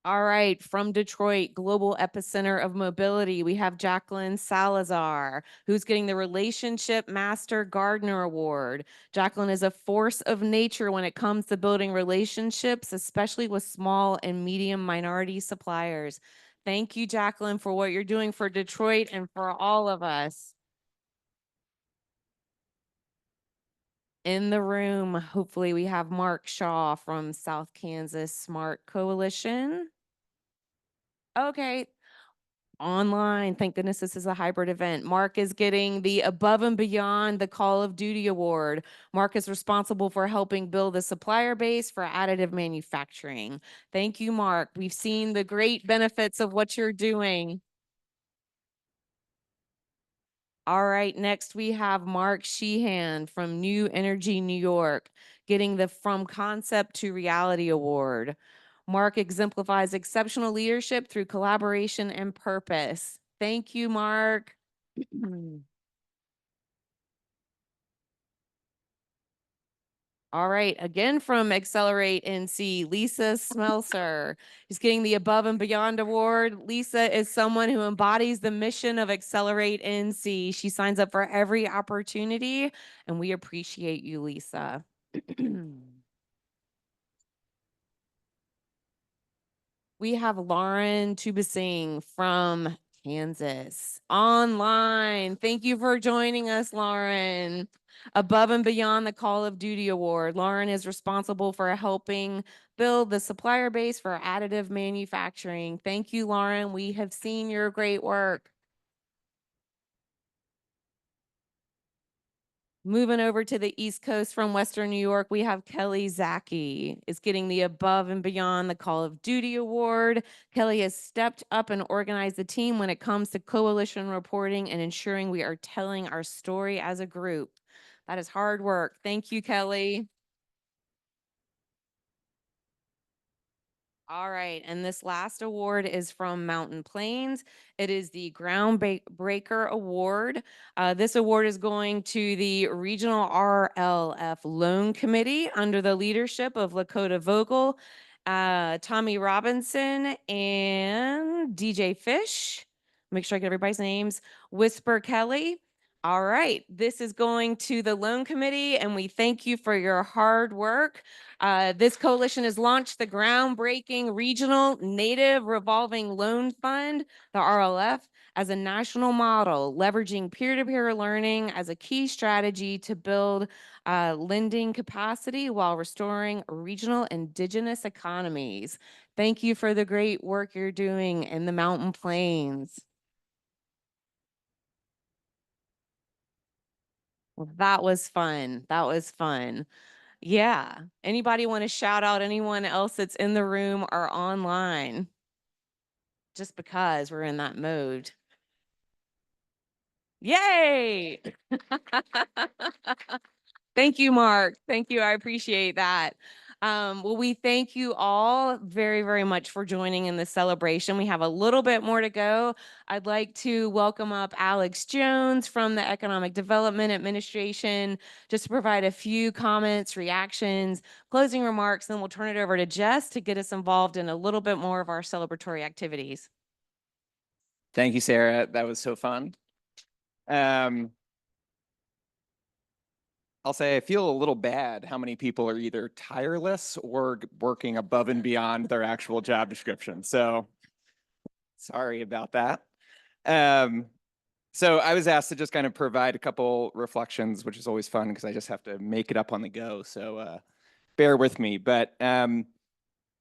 All right, from Detroit, global epicenter of mobility, we have Jacqueline Salazar, who's getting the Relationship Master Gardener Award. Jacqueline is a force of nature when it comes to building relationships, especially with small and medium minority suppliers. Thank you, Jacqueline, for what you're doing for Detroit and for all of us. In the room, hopefully we have Mark Shaw from South Kansas Smart Coalition. Okay. Online. Thank goodness this is a hybrid event. Mark is getting the Above and Beyond the Call of Duty Award. Mark is responsible for helping build a supplier base for additive manufacturing. Thank you, Mark. We've seen the great benefits of what you're doing. All right, next we have Mark Sheehan from New Energy New York, getting the From Concept to Reality Award. Mark exemplifies exceptional leadership through collaboration and purpose. Thank you, Mark. All right, again from Accelerate NC, Lisa Smelser is getting the Above and Beyond Award. Lisa is someone who embodies the mission of Accelerate NC. She signs up for every opportunity, and we appreciate you, Lisa. We have Lauren Tubasing from Kansas online. Thank you for joining us, Lauren. Above and Beyond the Call of Duty Award. Lauren is responsible for helping build the supplier base for additive manufacturing. Thank you, Lauren. We have seen your great work. Moving over to the East Coast from Western New York, we have Kelly Zaki is getting the Above and Beyond the Call of Duty Award. Kelly has stepped up and organized the team when it comes to coalition reporting and ensuring we are telling our story as a group. That is hard work. Thank you, Kelly. All right, and this last award is from Mountain Plains. It is the Groundbreaker Award. This award is going to the Regional RLF Loan Committee under the leadership of Lakota Vogel, Tommy Robinson, and DJ Fish. Make sure I get everybody's names. Whisper Kelly. All right, this is going to the loan committee, and we thank you for your hard work. This coalition has launched the groundbreaking Regional Native Revolving Loan Fund, the RLF, as a national model, leveraging peer-to-peer learning as a key strategy to build lending capacity while restoring regional indigenous economies. Thank you for the great work you're doing in the Mountain Plains. Well, that was fun. That was fun. Yeah. Anybody want to shout out anyone else that's in the room or online? Just because we're in that mode. Yay! Thank you, Mark. Thank you. I appreciate that. Well, we thank you all very, very much for joining in this celebration. We have a little bit more to go. I'd like to welcome up Alex Jones from the Economic Development Administration just to provide a few comments, reactions, closing remarks, then we'll turn it over to Jess to get us involved in a little bit more of our celebratory activities. Thank you, Sarah. That was so fun. I'll say I feel a little bad how many people are either tireless or working above and beyond their actual job description. So sorry about that. So I was asked to just kind of provide a couple reflections, which is always fun because I just have to make it up on the go. So bear with me. But I've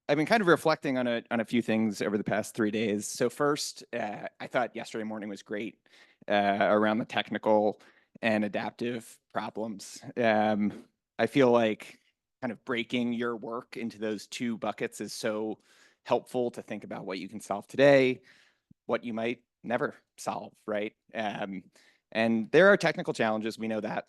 been kind of reflecting on a few things over the past 3 days. So first, I thought yesterday morning was great around the technical and adaptive problems. I feel like kind of breaking your work into those two buckets is so helpful to think about what you can solve today, what you might never solve, right? And there are technical challenges, we know that.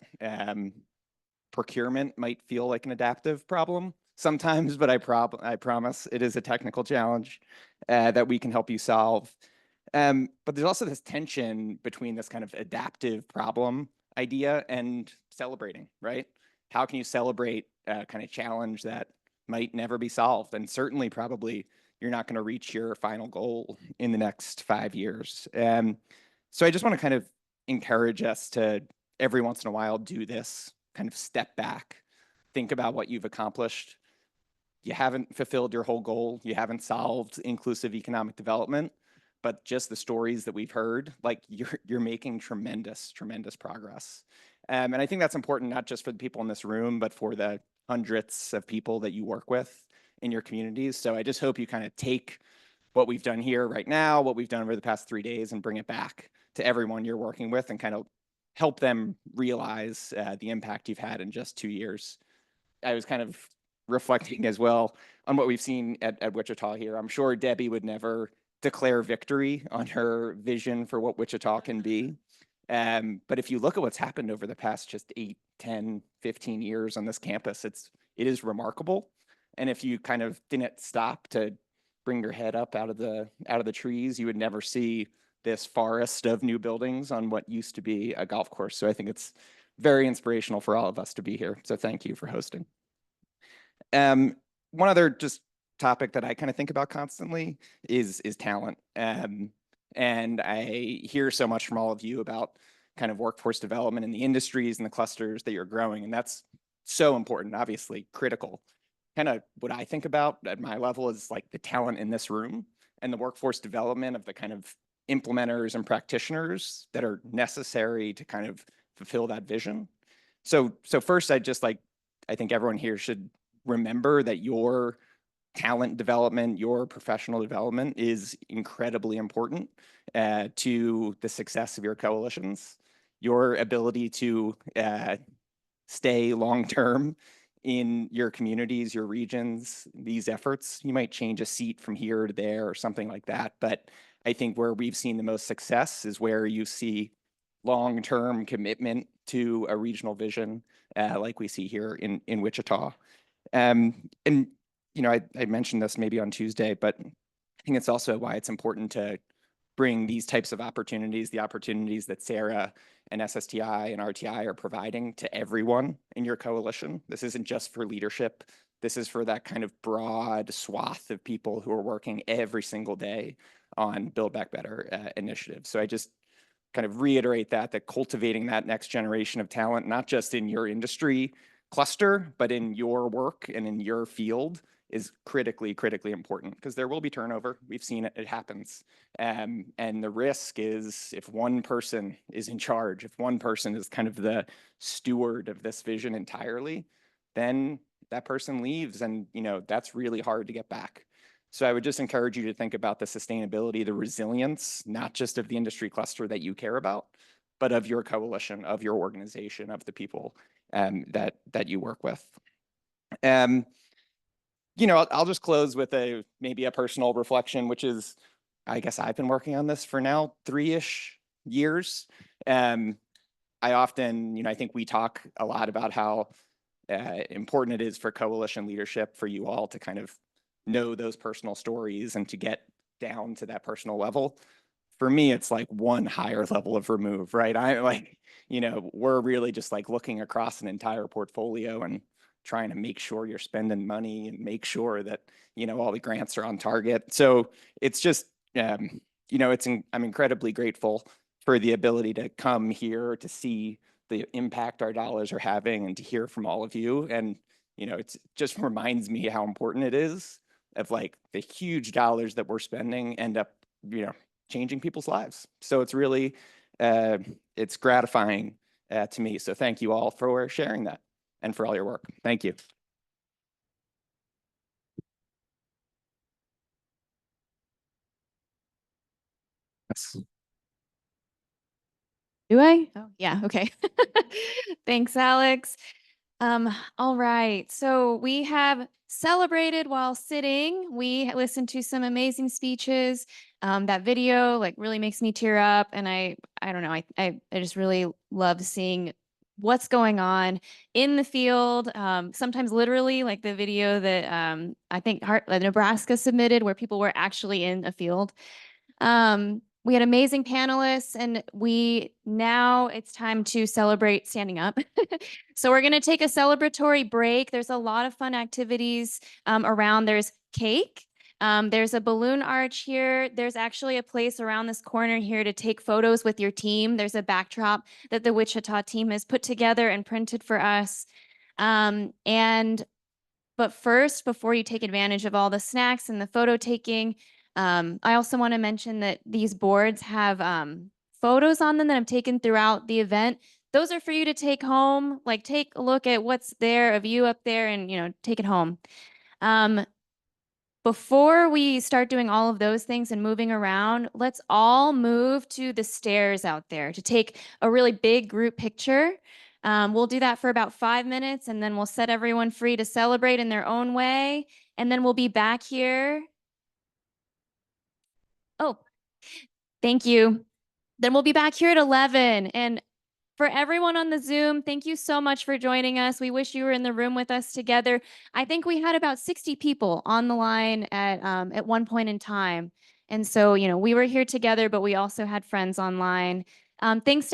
Procurement might feel like an adaptive problem sometimes, but I promise it is a technical challenge that we can help you solve. But there's also this tension between this kind of adaptive problem idea and celebrating, right? How can you celebrate a kind of challenge that might never be solved? And certainly probably you're not going to reach your final goal in the next 5 years. So I just want to kind of encourage us to every once in a while do this, kind of step back, think about what you've accomplished. You haven't fulfilled your whole goal. You haven't solved inclusive economic development, but just the stories that we've heard, like you're making tremendous progress. And I think that's important, not just for the people in this room, but for the hundreds of people that you work with in your communities. So I just hope you kind of take what we've done here right now, what we've done over the past 3 days, and bring it back to everyone you're working with and kind of help them realize the impact you've had in just 2 years. I was kind of reflecting as well on what we've seen at Wichita here. I'm sure Debbie would never declare victory on her vision for what Wichita can be. But if you look at what's happened over the past just 8, 10, 15 years on this campus, it is remarkable. And if you kind of didn't stop to bring your head up out of the trees, you would never see this forest of new buildings on what used to be a golf course. So I think it's very inspirational for all of us to be here. So thank you for hosting. One other just topic that I kind of think about constantly is talent. And I hear so much from all of you about kind of workforce development in the industries and the clusters that you're growing. And that's so important, obviously critical. Kind of what I think about at my level is like the talent in this room and the workforce development of the kind of implementers and practitioners that are necessary to kind of fulfill that vision. So first, I think everyone here should remember that your talent development, your professional development is incredibly important to the success of your coalitions. Your ability to stay long-term in your communities, your regions, these efforts. You might change a seat from here to there or something like that. But I think where we've seen the most success is where you see long-term commitment to a regional vision like we see here in Wichita. And you know, I mentioned this maybe on Tuesday, but I think it's also why it's important to bring these types of opportunities, the opportunities that Sarah and SSTI and RTI are providing to everyone in your coalition. This isn't just for leadership. This is for that kind of broad swath of people who are working every single day on Build Back Better initiatives. So I just kind of reiterate that cultivating that next generation of talent, not just in your industry cluster, but in your work and in your field, is critically important because there will be turnover. We've seen it, it happens. And the risk is if one person is in charge, if one person is kind of the steward of this vision entirely, then that person leaves and, you know, that's really hard to get back. So I would just encourage you to think about the sustainability, the resilience, not just of the industry cluster that you care about, but of your coalition, of your organization, of the people that you work with. You know, I'll just close with maybe a personal reflection, which is, I guess I've been working on this for now 3-ish years. I often, you know, I think we talk a lot about how important it is for coalition leadership for you all to kind of know those personal stories and to get down to that personal level. For me, it's like one higher level of remove, right? I like, you know, we're really just like looking across an entire portfolio and trying to make sure you're spending money and make sure that, you know, all the grants are on target. So it's just, you know, I'm incredibly grateful for the ability to come here to see the impact our dollars are having and to hear from all of you. And, you know, it just reminds me how important it is of like the huge dollars that we're spending end up, you know, changing people's lives. So it's really, it's gratifying to me. So thank you all for sharing that and for all your work. Thank you. Yes. Do I? Oh, yeah. Okay. Thanks, Alex. All right. So we have celebrated while sitting. We listened to some amazing speeches. That video like really makes me tear up, and I don't know. I just really love seeing what's going on in the field. Sometimes literally, like the video that I think Nebraska submitted, where people were actually in a field. We had amazing panelists, and now it's time to celebrate standing up. So we're going to take a celebratory break. There's a lot of fun activities around. There's cake. There's a balloon arch here. There's actually a place around this corner here to take photos with your team. There's a backdrop that the Wichita team has put together and printed for us. But first, before you take advantage of all the snacks and the photo taking, I also want to mention that these boards have photos on them that I've taken throughout the event. Those are for you to take home. Like, take a look at what's there of you up there and, you know, take it home. Before we start doing all of those things and moving around, let's all move to the stairs out there to take a really big group picture. We'll do that for about 5 minutes, and then we'll set everyone free to celebrate in their own way. And then we'll be back here. Oh, thank you. Then we'll be back here at 11. And for everyone on the Zoom, thank you so much for joining us. We wish you were in the room with us together. I think we had about 60 people on the line at one point in time. And so, you know, we were here together, but we also had friends online. Thanks to